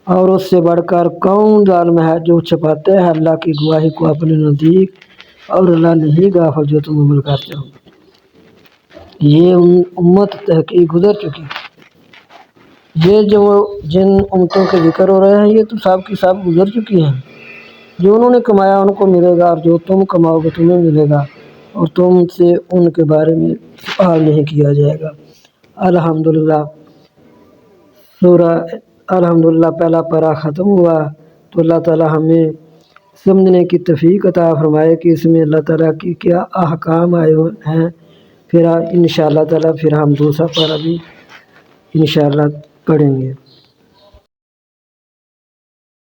S1: اور اس سے بڑھ کر کون ظالم ہے جو چھپاتے ہے اللہ کی گواہی کو اپنے نزدیک، اور اللہ نہیں غافل جو تم عمل کرتے ہو۔ یہ امت تحقیق گزر چکی، یہ جو جن امتوں کے ذکر ہو رہے ہیں یہ تو سب کی سب گزر چکی ہیں۔ جو انہوں نے کمایا ان کو ملے گا، اور جو تم کماؤ گے تمہیں ملے گا، اور تم سے ان کے بارے میں سوال نہیں کیا جائے گا۔ الحمدللہ سورہ الحمدللہ پہلا پارہ ختم ہوا۔ تو اللہ تعالیٰ ہمیں سمجھنے کی توفیق عطا فرمائے کہ اس میں اللہ تعالیٰ کی کیا احکام آئے ہوئے ہیں۔ پھر انشاءاللہ تعالیٰ پھر ہم دوسرا پارہ بھی انشاءاللہ پڑھیں گے۔